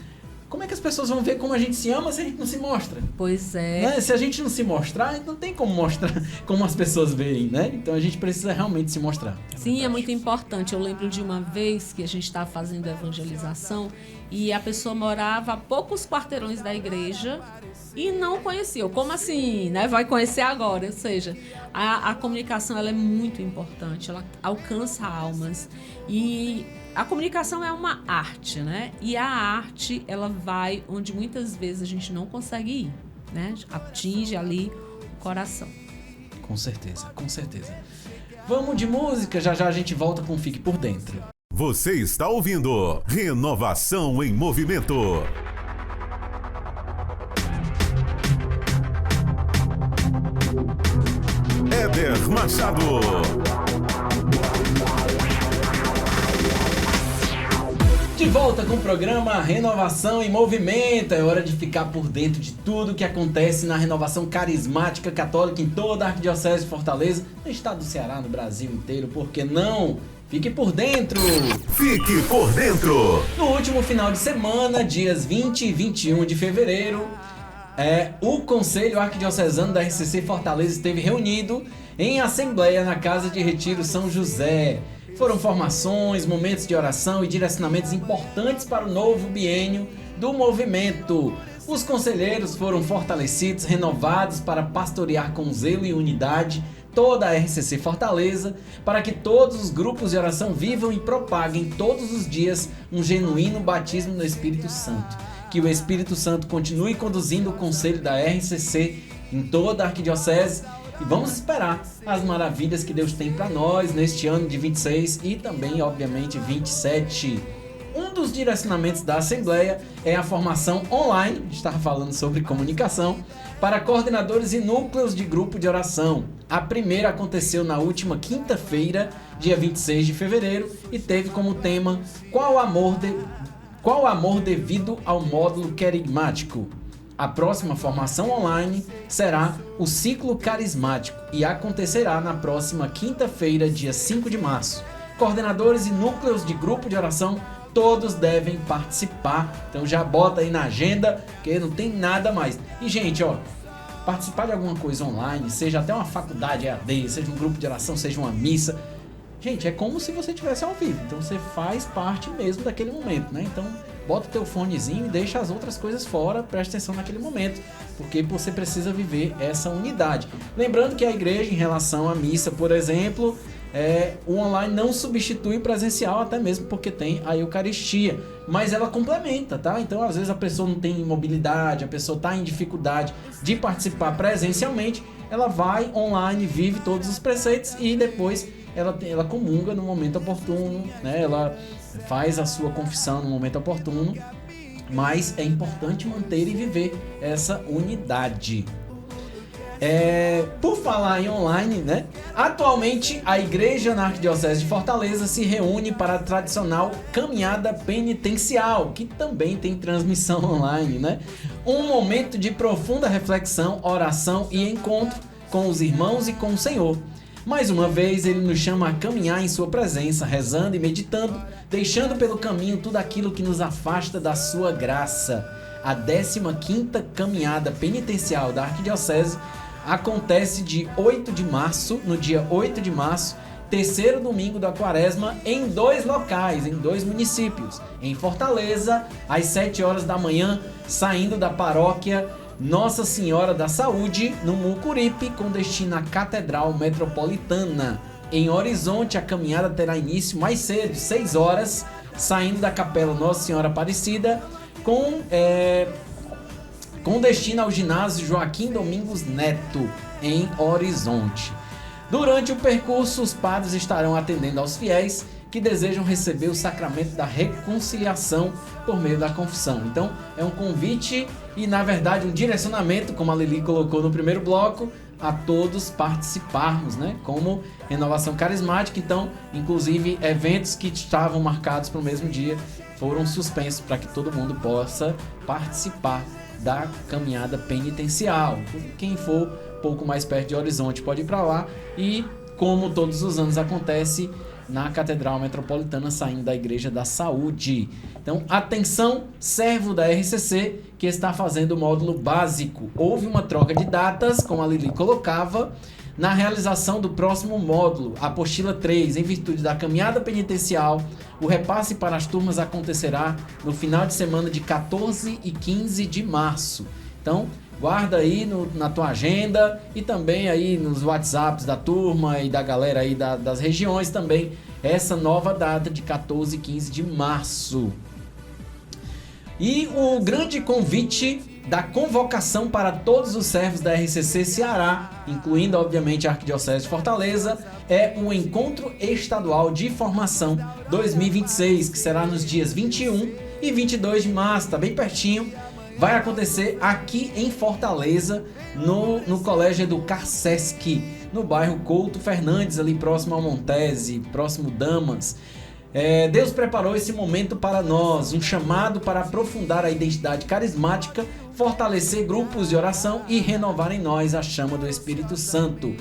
B: como é que as pessoas vão ver como a gente se ama se a gente não se mostra?
G: Pois é.
B: Né? Se a gente não se mostrar, não tem como mostrar como as pessoas veem, né? Então a gente precisa realmente se mostrar.
G: Sim, é muito importante. Eu lembro de uma vez que a gente estava fazendo evangelização e a pessoa morava a poucos quarteirões da igreja e não conhecia. Como assim, né? Vai conhecer agora. Ou seja, a comunicação ela é muito importante. Ela alcança almas. E a comunicação é uma arte, né? E a arte, ela vai onde muitas vezes a gente não consegue ir, né? Atinge ali o coração.
B: Com certeza, com certeza. Vamos de música, já já a gente volta com Fique por Dentro.
A: Você está ouvindo Renovação em Movimento. Éder Machado.
B: De volta com o programa Renovação em Movimento. É hora de ficar por dentro de tudo que acontece na renovação carismática católica em toda a Arquidiocese de Fortaleza, no estado do Ceará, no Brasil inteiro. Por que não? Fique por dentro!
A: Fique por dentro!
B: No último final de semana, dias 20 e 21 de fevereiro, o Conselho Arquidiocesano da RCC Fortaleza esteve reunido em assembleia na Casa de Retiro São José. Foram formações, momentos de oração e direcionamentos importantes para o novo biênio do movimento. Os conselheiros foram fortalecidos, renovados para pastorear com zelo e unidade toda a RCC Fortaleza, para que todos os grupos de oração vivam e propaguem todos os dias um genuíno batismo no Espírito Santo. Que o Espírito Santo continue conduzindo o conselho da RCC em toda a Arquidiocese. E vamos esperar as maravilhas que Deus tem para nós neste ano de 26 e também, obviamente, 27. Um dos direcionamentos da Assembleia é a formação online, a gente estava falando sobre comunicação, para coordenadores e núcleos de grupo de oração. A primeira aconteceu na última quinta-feira, dia 26 de fevereiro, e teve como tema Qual amor devido ao módulo querigmático? A próxima formação online será o ciclo carismático e acontecerá na próxima quinta-feira, dia 5 de março. Coordenadores e núcleos de grupo de oração, todos devem participar. Então já bota aí na agenda, que não tem nada mais. E gente, participar de alguma coisa online, seja até uma faculdade EAD, seja um grupo de oração, seja uma missa, gente, é como se você estivesse ao vivo. Então você faz parte mesmo daquele momento, né? Então bota o teu fonezinho e deixa as outras coisas fora, presta atenção naquele momento, porque você precisa viver essa unidade. Lembrando que a igreja, em relação à missa, por exemplo, o online não substitui o presencial, até mesmo porque tem a Eucaristia, mas ela complementa, tá? Então, às vezes a pessoa não tem mobilidade, a pessoa está em dificuldade de participar presencialmente, ela vai online, vive todos os preceitos e depois ela comunga no momento oportuno, né? Ela faz a sua confissão no momento oportuno, mas é importante manter e viver essa unidade. Por falar em online, né? Atualmente a igreja na Arquidiocese de Fortaleza se reúne para a tradicional caminhada penitencial, que também tem transmissão online, né? Um momento de profunda reflexão, oração e encontro com os irmãos e com o Senhor. Mais uma vez, ele nos chama a caminhar em sua presença, rezando e meditando, deixando pelo caminho tudo aquilo que nos afasta da sua graça. A 15ª caminhada penitencial da Arquidiocese acontece no dia 8 de março, terceiro domingo da Quaresma, em 2 locais, em 2 municípios. Em Fortaleza, às 7 horas da manhã, saindo da paróquia Nossa Senhora da Saúde, no Mucuripe, com destino à Catedral Metropolitana. Em Horizonte, a caminhada terá início mais cedo, 6 horas, saindo da Capela Nossa Senhora Aparecida, com destino ao ginásio Joaquim Domingos Neto, em Horizonte. Durante o percurso, os padres estarão atendendo aos fiéis que desejam receber o sacramento da reconciliação por meio da confissão. Então, é um convite e, na verdade, um direcionamento, como a Lili colocou no primeiro bloco, a todos participarmos, né? Como renovação carismática. Então, inclusive, eventos que estavam marcados para o mesmo dia foram suspensos para que todo mundo possa participar da caminhada penitencial. Quem for um pouco mais perto de Horizonte pode ir para lá e, como todos os anos acontece, na Catedral Metropolitana, saindo da Igreja da Saúde. Então, atenção, servo da RCC que está fazendo o módulo básico. Houve uma troca de datas, como a Lili colocava, na realização do próximo módulo, apostila 3, em virtude da caminhada penitencial. O repasse para as turmas acontecerá no final de semana de 14 e 15 de março. Então, guarda aí na tua agenda e também aí nos WhatsApps da turma e da galera aí das regiões também, essa nova data de 14 e 15 de março. E o grande convite da convocação para todos os servos da RCC Ceará, incluindo obviamente a Arquidiocese de Fortaleza, é o Encontro Estadual de Formação 2026, que será nos dias 21 e 22 de março, tá bem pertinho. Vai acontecer aqui em Fortaleza, no Colégio Educar Sesc, no bairro Couto Fernandes, ali próximo ao Montese, próximo Damas. Deus preparou esse momento para nós, um chamado para aprofundar a identidade carismática, fortalecer grupos de oração e renovar em nós a chama do Espírito Santo.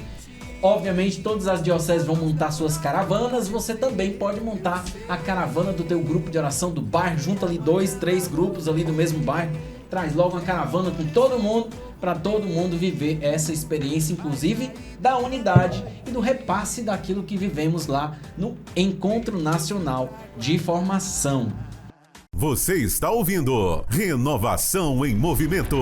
B: Obviamente, todas as dioceses vão montar suas caravanas, você também pode montar a caravana do teu grupo de oração do bairro, junta ali 2, 3 grupos ali do mesmo bairro, traz logo uma caravana com todo mundo, para todo mundo viver essa experiência, inclusive da unidade e do repasse daquilo que vivemos lá no Encontro Nacional de Formação.
A: Você está ouvindo Renovação em Movimento.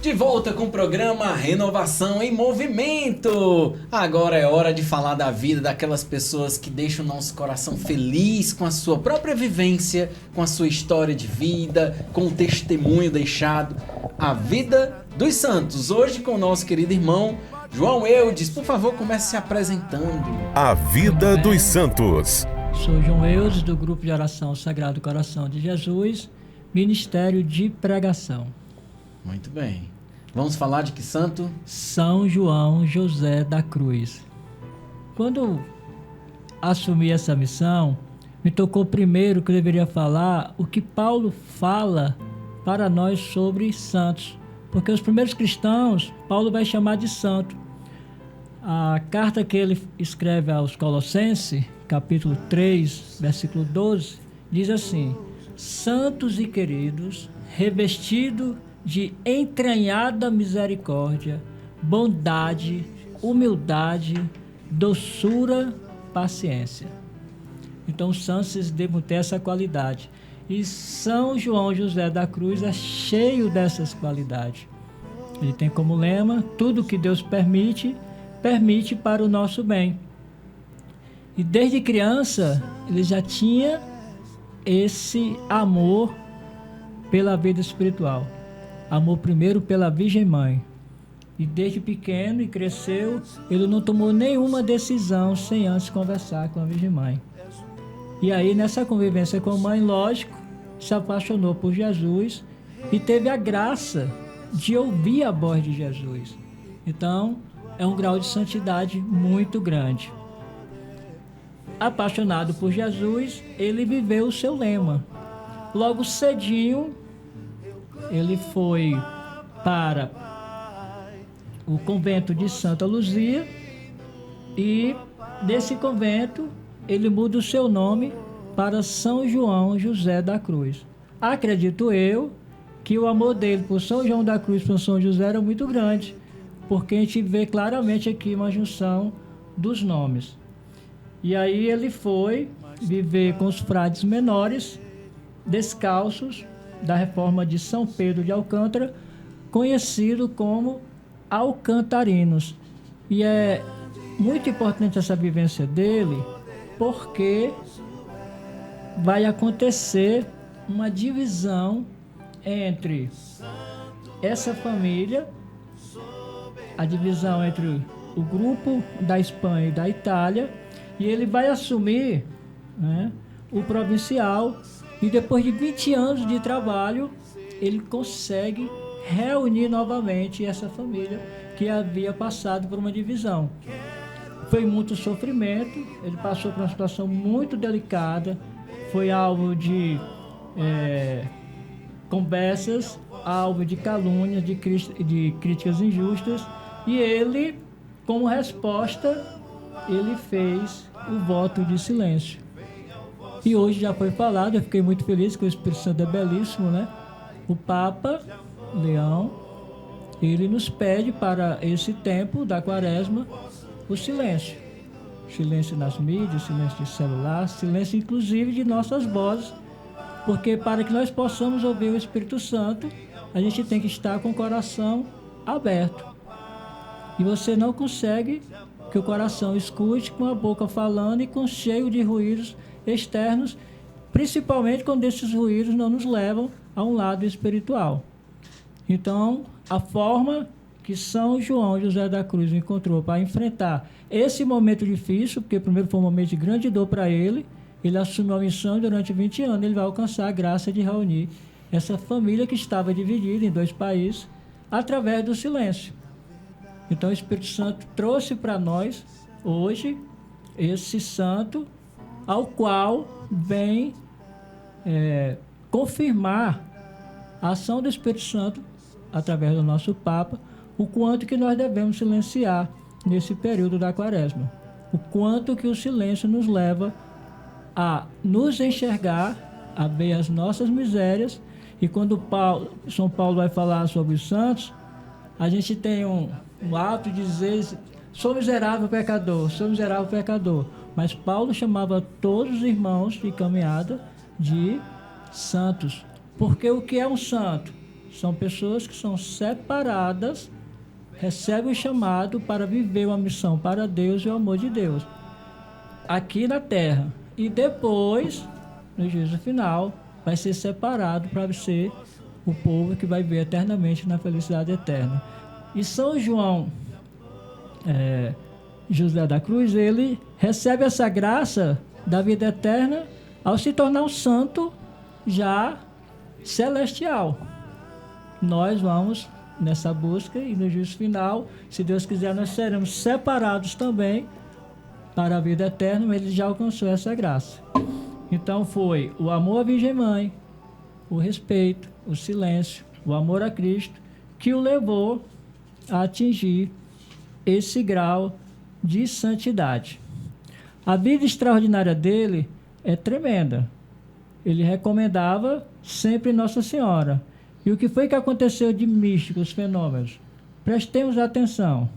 B: De volta com o programa Renovação em Movimento. Agora é hora de falar da vida daquelas pessoas que deixam o nosso coração feliz com a sua própria vivência, com a sua história de vida, com o testemunho deixado. A vida dos santos. Hoje com o nosso querido irmão João Eudes. Por favor, comece se apresentando.
A: A vida dos santos.
I: Sou João Eudes, do Grupo de Oração Sagrado Coração de Jesus, Ministério de Pregação.
B: Muito bem. Vamos falar de que santo?
I: São João José da Cruz. Quando assumi essa missão, me tocou primeiro que eu deveria falar o que Paulo fala para nós sobre santos. Porque os primeiros cristãos, Paulo vai chamar de santo. A carta que ele escreve aos Colossenses, capítulo 3, versículo 12, diz assim: santos e queridos, revestidos de entranhada misericórdia, bondade, humildade, doçura, paciência. Então, os santos devem ter essa qualidade. E São João José da Cruz é cheio dessas qualidades. Ele tem como lema: tudo que Deus permite, permite para o nosso bem. E desde criança, ele já tinha esse amor pela vida espiritual. Amor primeiro pela Virgem Mãe. E desde pequeno e cresceu, ele não tomou nenhuma decisão sem antes conversar com a Virgem Mãe. E aí, nessa convivência com a mãe, lógico, se apaixonou por Jesus e teve a graça de ouvir a voz de Jesus. Então, é um grau de santidade muito grande. Apaixonado por Jesus, ele viveu o seu lema. Logo cedinho, ele foi para o convento de Santa Luzia e desse convento ele muda o seu nome para São João José da Cruz. Acredito eu que o amor dele por São João da Cruz e por São José era muito grande, porque a gente vê claramente aqui uma junção dos nomes. E aí ele foi viver com os frades menores, descalços, da reforma de São Pedro de Alcântara, conhecido como alcantarinos. E é muito importante essa vivência dele, porque vai acontecer uma divisão entre essa família, a divisão entre o grupo da Espanha e da Itália, e ele vai assumir, né, o provincial. E depois de 20 anos de trabalho, ele consegue reunir novamente essa família que havia passado por uma divisão. Foi muito sofrimento, ele passou por uma situação muito delicada, foi alvo de conversas, alvo de calúnias, de críticas injustas, e ele, como resposta, ele fez o voto de silêncio. E hoje já foi falado, eu fiquei muito feliz que o Espírito Santo é belíssimo, né? O Papa Leão, ele nos pede para esse tempo da Quaresma o silêncio. Silêncio nas mídias, silêncio de celular, silêncio inclusive de nossas vozes, porque para que nós possamos ouvir o Espírito Santo, a gente tem que estar com o coração aberto. E você não consegue que o coração escute com a boca falando e com cheio de ruídos externos, principalmente quando esses ruídos não nos levam a um lado espiritual. Então, a forma que São João José da Cruz encontrou para enfrentar esse momento difícil, porque primeiro foi um momento de grande dor para ele, ele assumiu a missão e durante 20 anos ele vai alcançar a graça de reunir essa família que estava dividida em 2 países através do silêncio. Então o Espírito Santo trouxe para nós hoje esse santo ao qual vem confirmar a ação do Espírito Santo através do nosso Papa, o quanto que nós devemos silenciar nesse período da Quaresma, o quanto que o silêncio nos leva a nos enxergar, a ver as nossas misérias. E quando São Paulo vai falar sobre os santos, a gente tem um ato de dizer: sou miserável pecador, sou miserável pecador. Mas Paulo chamava todos os irmãos de caminhada de santos. Porque o que é um santo? São pessoas que são separadas, recebem o chamado para viver uma missão para Deus e o amor de Deus aqui na terra. E depois, no juízo final, vai ser separado para ser o povo que vai viver eternamente na felicidade eterna. E São João José da Cruz, ele recebe essa graça da vida eterna ao se tornar um santo já celestial. Nós vamos nessa busca e no juízo final, se Deus quiser, nós seremos separados também para a vida eterna, mas ele já alcançou essa graça. Então foi o amor à Virgem Mãe, o respeito, o silêncio, o amor a Cristo, que o levou a atingir esse grau de santidade. A vida extraordinária dele é tremenda. Ele recomendava sempre Nossa Senhora. E o que foi que aconteceu de místicos, fenômenos? Prestemos atenção.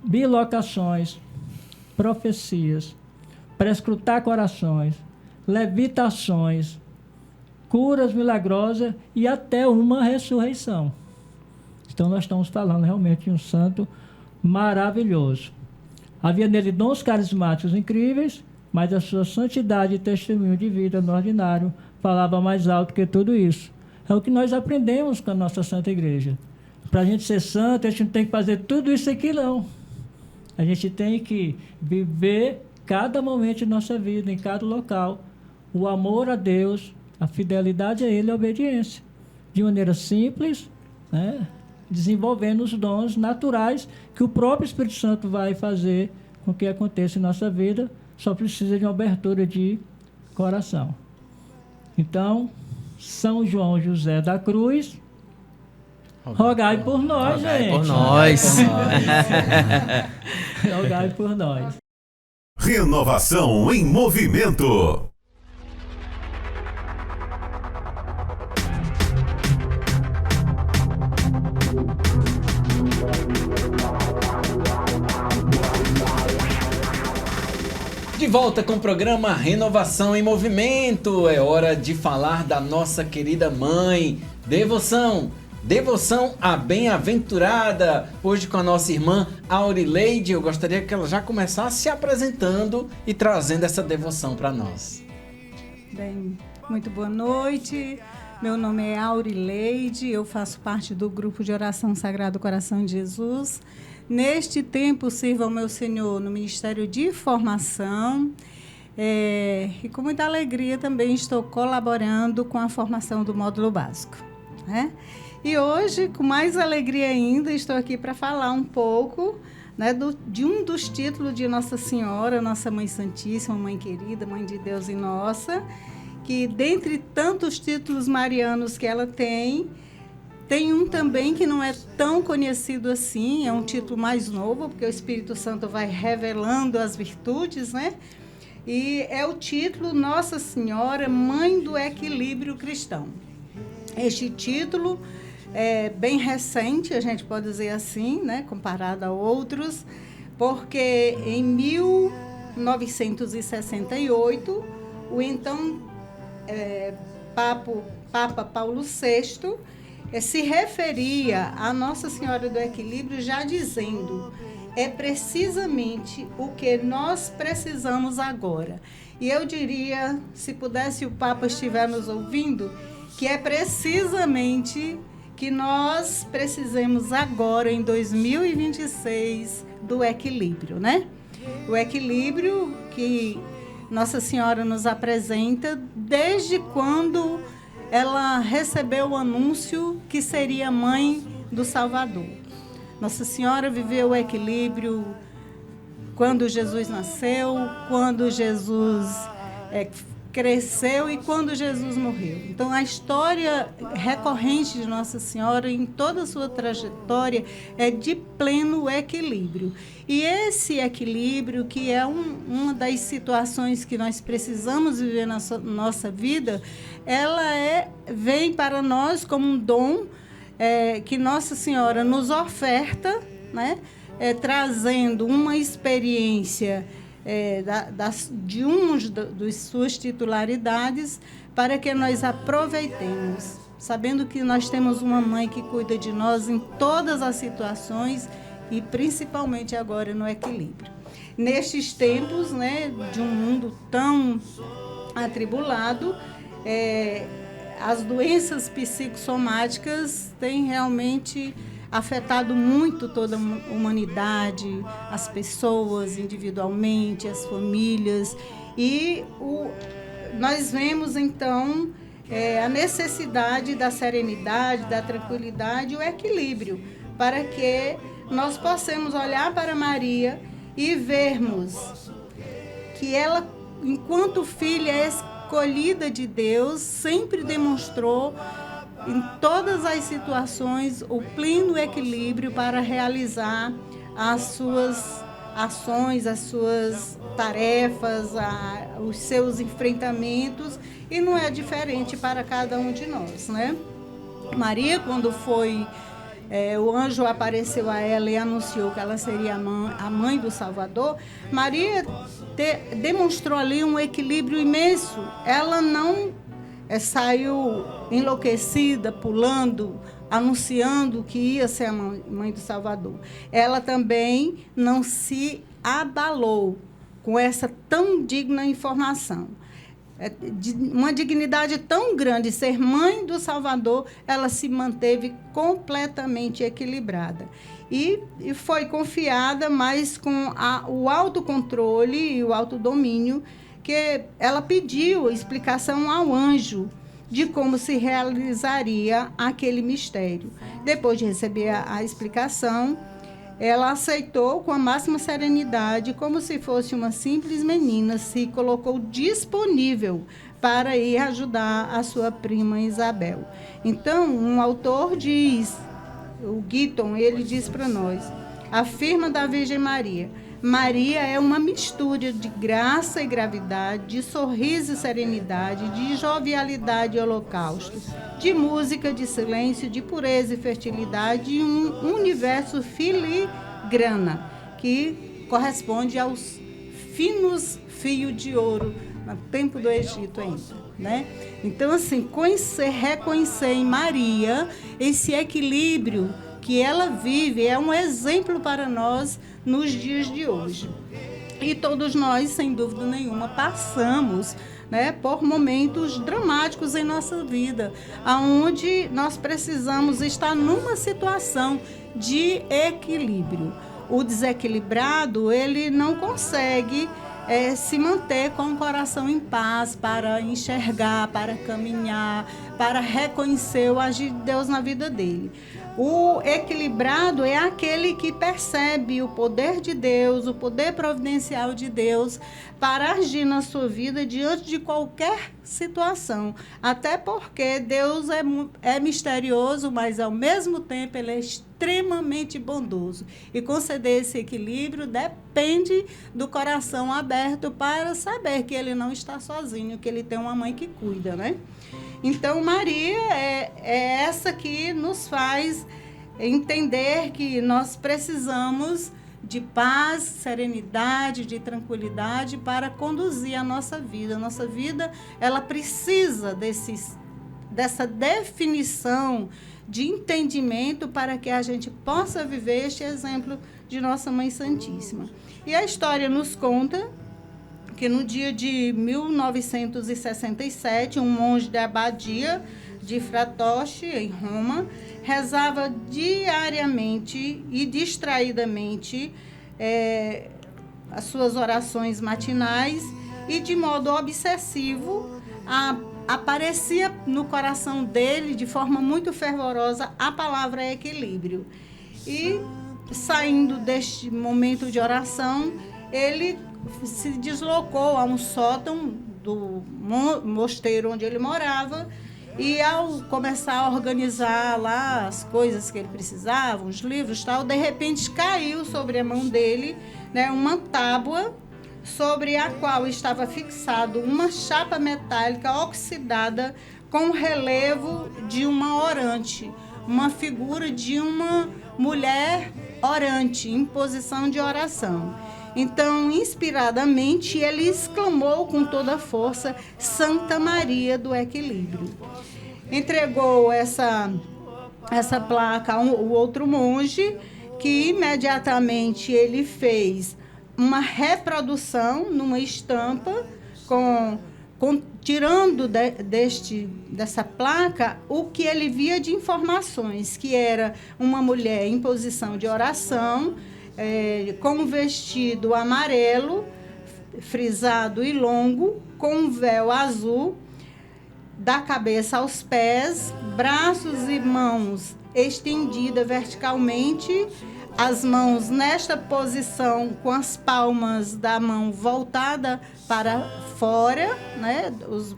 I: Bilocações, profecias, prescrutar corações, levitações, curas milagrosas e até uma ressurreição. Então nós estamos falando realmente de um santo maravilhoso. Havia nele dons carismáticos incríveis, mas a sua santidade e testemunho de vida no ordinário falava mais alto que tudo isso. É o que nós aprendemos com a nossa Santa Igreja. Para a gente ser santo, a gente não tem que fazer tudo isso aqui, não. A gente tem que viver cada momento de nossa vida, em cada local, o amor a Deus, a fidelidade a Ele e a obediência. De maneira simples, né? Desenvolvendo os dons naturais que o próprio Espírito Santo vai fazer com que aconteça em nossa vida, só precisa de uma abertura de coração. Então, São João José da Cruz, rogai por nós, gente.
H: Por nós.
I: Rogai por nós.
A: Renovação em movimento.
B: De volta com o programa Renovação em Movimento. É hora de falar da nossa querida mãe. Devoção à Bem-aventurada. Hoje com a nossa irmã Aurileide. Eu gostaria que ela já começasse se apresentando e trazendo essa devoção para nós.
J: Bem, muito boa noite. Meu nome é Aurileide. Eu faço parte do grupo de oração Sagrado Coração de Jesus. Neste tempo, sirvo ao meu Senhor no Ministério de Formação e com muita alegria também estou colaborando com a formação do módulo básico, né? E hoje, com mais alegria ainda, estou aqui para falar um pouco, né, de um dos títulos de Nossa Senhora, Nossa Mãe Santíssima, Mãe Querida, Mãe de Deus e Nossa, que dentre tantos títulos marianos que ela tem um também que não é tão conhecido assim, é um título mais novo, porque o Espírito Santo vai revelando as virtudes, né? E é o título Nossa Senhora, Mãe do Equilíbrio Cristão. Este título é bem recente, a gente pode dizer assim, né? Comparado a outros, porque em 1968, o então Papa Paulo VI se referia a Nossa Senhora do Equilíbrio já dizendo: é precisamente o que nós precisamos agora. E eu diria, se pudesse o Papa estiver nos ouvindo, que é precisamente que nós precisamos agora, em 2026, do equilíbrio, né? O equilíbrio que Nossa Senhora nos apresenta desde quando ela recebeu o anúncio que seria mãe do Salvador. Nossa Senhora viveu o equilíbrio quando Jesus nasceu, quando Jesus cresceu e quando Jesus morreu. Então, a história recorrente de Nossa Senhora, em toda a sua trajetória, é de pleno equilíbrio. E esse equilíbrio, que é uma das situações que nós precisamos viver na nossa vida, ela vem para nós como um dom que Nossa Senhora nos oferta, né? Trazendo uma experiência de uma das suas titularidades para que nós aproveitemos, sabendo que nós temos uma mãe que cuida de nós em todas as situações e principalmente agora no equilíbrio. Nestes tempos, né, de um mundo tão atribulado, as doenças psicossomáticas têm realmente afetado muito toda a humanidade, as pessoas individualmente, as famílias. E nós vemos, então, a necessidade da serenidade, da tranquilidade e o equilíbrio, para que nós possamos olhar para Maria e vermos que ela, enquanto filha escolhida de Deus, sempre demonstrou em todas as situações o pleno equilíbrio para realizar as suas ações, as suas tarefas, os seus enfrentamentos, e não é diferente para cada um de nós, né? Maria, quando o anjo apareceu a ela e anunciou que ela seria a mãe do Salvador, Maria demonstrou ali um equilíbrio imenso. Ela não saiu enlouquecida, pulando, anunciando que ia ser a mãe do Salvador. Ela também não se abalou com essa tão digna informação. Uma dignidade tão grande, ser mãe do Salvador, ela se manteve completamente equilibrada. E foi confiada, mas com o autocontrole e o autodomínio, que ela pediu explicação ao anjo de como se realizaria aquele mistério. Depois de receber a explicação, ela aceitou com a máxima serenidade, como se fosse uma simples menina, se colocou disponível para ir ajudar a sua prima Isabel. Então, um autor diz, o Guiton, ele diz para nós, afirma da Virgem Maria: Maria é uma mistura de graça e gravidade, de sorriso e serenidade, de jovialidade e holocausto, de música, de silêncio, de pureza e fertilidade, e um universo filigrana, que corresponde aos finos fios de ouro, no tempo do Egito ainda, né? Então, assim, reconhecer em Maria esse equilíbrio que ela vive é um exemplo para nós nos dias de hoje. E todos nós, sem dúvida nenhuma, passamos, né, por momentos dramáticos em nossa vida, onde nós precisamos estar numa situação de equilíbrio. O desequilibrado, ele não consegue se manter com o coração em paz para enxergar, para caminhar, para reconhecer o agir de Deus na vida dele. O equilibrado é aquele que percebe o poder de Deus, o poder providencial de Deus para agir na sua vida diante de qualquer situação. Até porque Deus é misterioso, mas ao mesmo tempo ele é extremamente bondoso. E conceder esse equilíbrio depende do coração aberto para saber que ele não está sozinho, que ele tem uma mãe que cuida, né? Então, Maria é essa que nos faz entender que nós precisamos de paz, serenidade, de tranquilidade para conduzir a nossa vida. A nossa vida, ela precisa dessa definição de entendimento para que a gente possa viver este exemplo de Nossa Mãe Santíssima. E a história nos conta que no dia de 1967, um monge da abadia de Fratoche, em Roma, rezava diariamente e distraidamente as suas orações matinais, e de modo obsessivo aparecia no coração dele de forma muito fervorosa a palavra equilíbrio. E saindo deste momento de oração, ele se deslocou a um sótão do mosteiro onde ele morava, e ao começar a organizar lá as coisas que ele precisava, os livros e tal, de repente caiu sobre a mão dele, né, uma tábua sobre a qual estava fixado uma chapa metálica oxidada com o relevo de uma orante, uma figura de uma mulher orante, em posição de oração. Então, inspiradamente, ele exclamou com toda a força: Santa Maria do Equilíbrio. Entregou essa placa ao outro monge, que imediatamente ele fez uma reprodução numa estampa, tirando dessa placa o que ele via de informações, que era uma mulher em posição de oração, com um vestido amarelo, frisado e longo, com um véu azul, da cabeça aos pés, braços e mãos estendidas verticalmente, as mãos nesta posição, com as palmas da mão voltada para fora, né? Os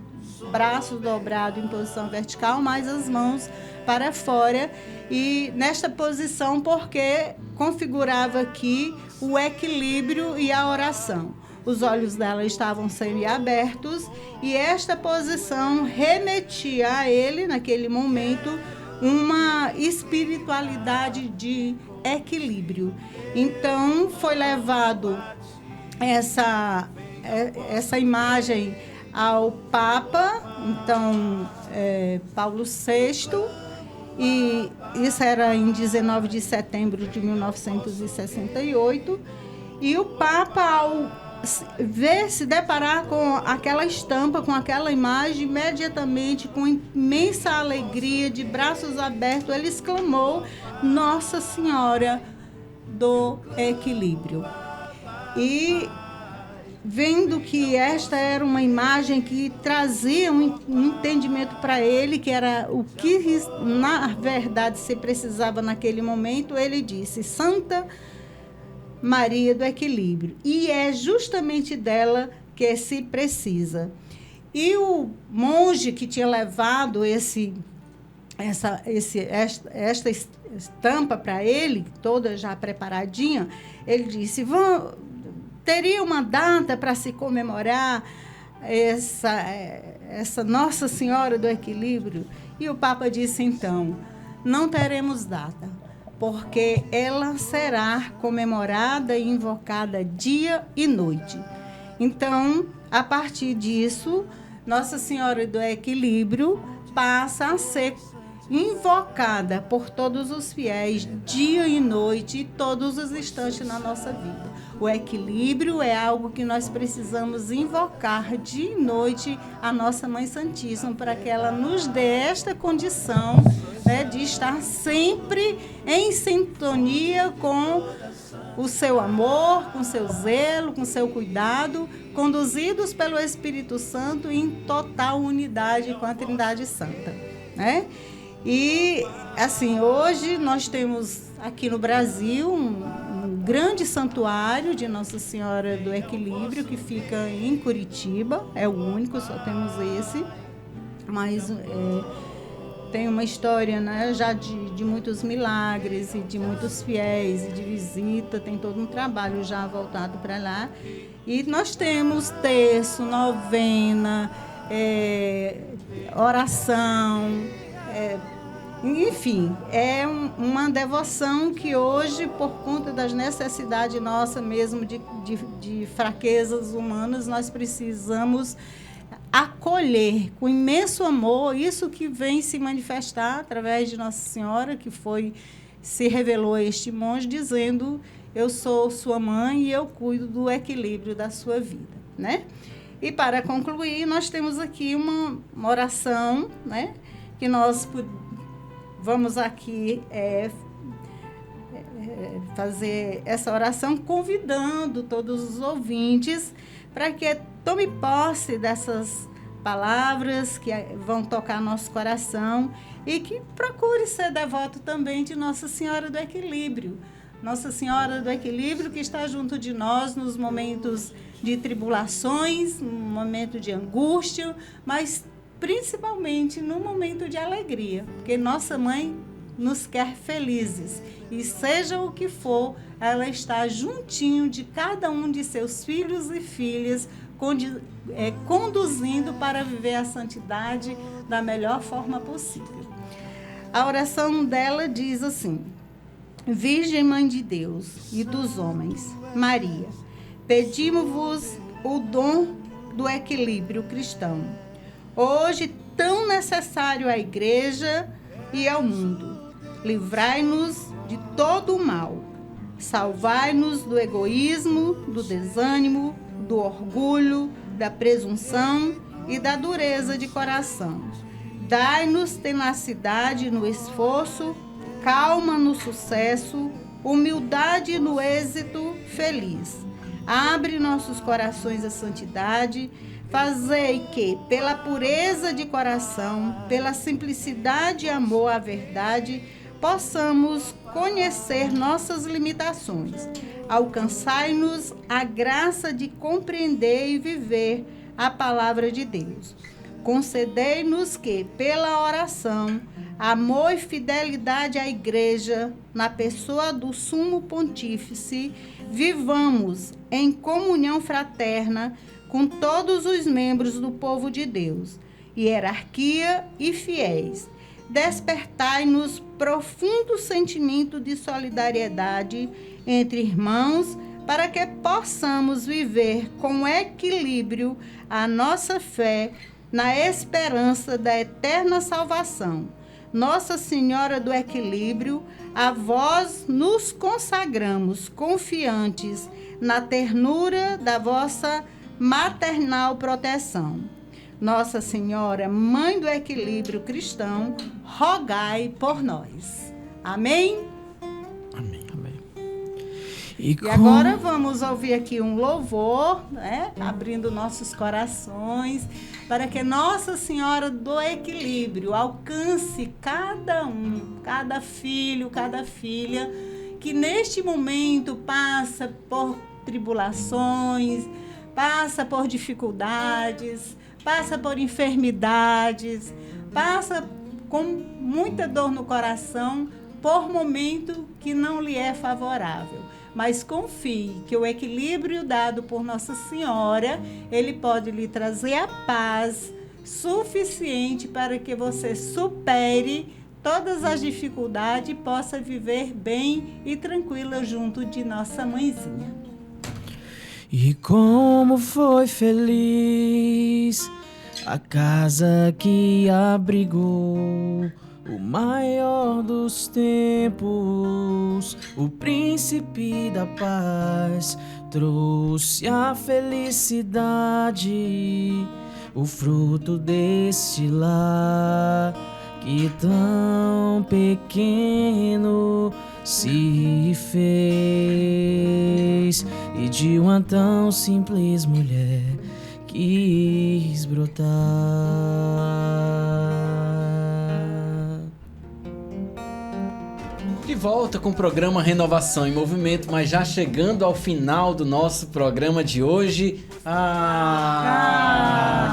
J: braços dobrados em posição vertical, mais as mãos para fora, e nesta posição porque configurava aqui o equilíbrio e a oração. Os olhos dela estavam semiabertos e esta posição remetia a ele, naquele momento, uma espiritualidade de equilíbrio. Então, foi levado essa imagem ao Papa, então, Paulo VI, e isso era em 19 de setembro de 1968, e o Papa, ao se deparar com aquela estampa, com aquela imagem, imediatamente, com imensa alegria, de braços abertos, ele exclamou: Nossa Senhora do Equilíbrio. E vendo que esta era uma imagem que trazia um entendimento para ele, que era o que na verdade se precisava naquele momento, ele disse: Santa Maria do Equilíbrio. E é justamente dela que se precisa. E o monge que tinha levado esta estampa para ele, toda já preparadinha, ele disse: teria uma data para se comemorar essa Nossa Senhora do Equilíbrio? E o Papa disse: então, não teremos data, porque ela será comemorada e invocada dia e noite. Então, a partir disso, Nossa Senhora do Equilíbrio passa a ser invocada por todos os fiéis dia e noite, e todos os instantes na nossa vida. O equilíbrio é algo que nós precisamos invocar dia e noite a nossa Mãe Santíssima, para que ela nos dê esta condição, né, de estar sempre em sintonia com o seu amor, com o seu zelo, com o seu cuidado, conduzidos pelo Espírito Santo em total unidade com a Trindade Santa, né? E, assim, hoje nós temos aqui no Brasil um grande santuário de Nossa Senhora do Equilíbrio, que fica em Curitiba, é o único, só temos esse, mas tem uma história, né, já de muitos milagres e de muitos fiéis e de visita, tem todo um trabalho já voltado para lá. E nós temos terço, novena, oração, enfim, é uma devoção que hoje, por conta das necessidades nossas mesmo, de fraquezas humanas, nós precisamos acolher com imenso amor isso que vem se manifestar através de Nossa Senhora, que se revelou a este monge, dizendo: eu sou sua mãe e eu cuido do equilíbrio da sua vida, né? E para concluir, nós temos aqui uma oração, né, que nós vamos aqui fazer essa oração convidando todos os ouvintes para que tome posse dessas palavras que vão tocar nosso coração e que procure ser devoto também de Nossa Senhora do Equilíbrio. Nossa Senhora do Equilíbrio que está junto de nós nos momentos de tribulações, no momento de angústia, mas principalmente no momento de alegria, porque nossa mãe nos quer felizes e seja o que for, ela está juntinho de cada um de seus filhos e filhas, conduzindo para viver a santidade da melhor forma possível. A oração dela diz assim: Virgem Mãe de Deus e dos homens, Maria, pedimos-vos o dom do equilíbrio cristão, hoje tão necessário à Igreja e ao mundo. Livrai-nos de todo o mal, salvai-nos do egoísmo, do desânimo, do orgulho, da presunção e da dureza de coração. Dai-nos tenacidade no esforço, calma no sucesso, humildade no êxito feliz. Abre nossos corações à santidade, fazei que, pela pureza de coração, pela simplicidade e amor à verdade, possamos conhecer nossas limitações. Alcançai-nos a graça de compreender e viver a palavra de Deus. Concedei-nos que, pela oração, amor e fidelidade à Igreja, na pessoa do Sumo Pontífice, vivamos em comunhão fraterna com todos os membros do povo de Deus, hierarquia e fiéis. Despertai-nos profundo sentimento de solidariedade entre irmãos, para que possamos viver com equilíbrio a nossa fé na esperança da eterna salvação. Nossa Senhora do Equilíbrio, a vós nos consagramos, confiantes na ternura da vossa maternal proteção. Nossa Senhora, Mãe do Equilíbrio cristão, rogai por nós. Amém?
H: Amém.
J: E agora vamos ouvir aqui um louvor, né? Abrindo nossos corações, para que Nossa Senhora do Equilíbrio alcance cada um, cada filho, cada filha, que neste momento passa por tribulações, passa por dificuldades, passa por enfermidades, passa com muita dor no coração, por momento que não lhe é favorável. Mas confie que o equilíbrio dado por Nossa Senhora, ele pode lhe trazer a paz suficiente para que você supere todas as dificuldades e possa viver bem e tranquila junto de nossa mãezinha.
H: E como foi feliz a casa que abrigou o maior dos tempos, o príncipe da paz, trouxe a felicidade, o fruto deste lar que tão pequeno se fez, e de uma tão simples mulher quis brotar.
B: De volta com o programa Renovação em Movimento, mas já chegando ao final do nosso programa de hoje.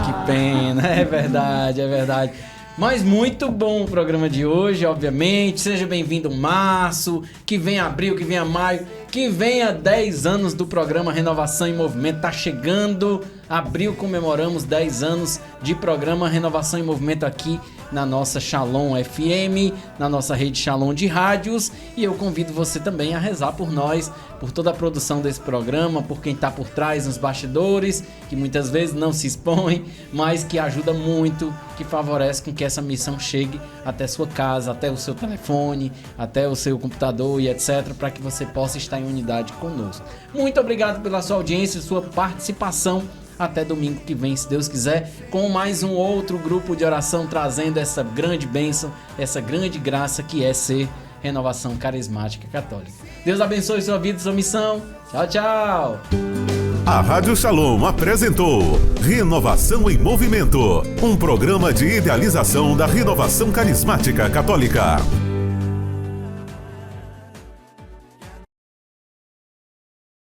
B: Que pena, é verdade. Mas muito bom o programa de hoje, obviamente. Seja bem-vindo março, que venha abril, que venha maio, que venha 10 anos do programa Renovação em Movimento. Tá chegando abril, comemoramos 10 anos de programa Renovação em Movimento aqui na nossa Shalom FM, na nossa rede Shalom de rádios. E eu convido você também a rezar por nós, por toda a produção desse programa, por quem está por trás nos bastidores, que muitas vezes não se expõe, mas que ajuda muito, que favorece com que essa missão chegue até sua casa, até o seu telefone, até o seu computador e etc, para que você possa estar em unidade conosco. Muito obrigado pela sua audiência e sua participação. Até domingo que vem, se Deus quiser, com mais um outro grupo de oração, trazendo essa grande bênção, essa grande graça que é ser Renovação Carismática Católica. Deus abençoe sua vida e sua missão. Tchau, tchau!
A: A Rádio Shalom apresentou Renovação em Movimento, um programa de idealização da Renovação Carismática Católica.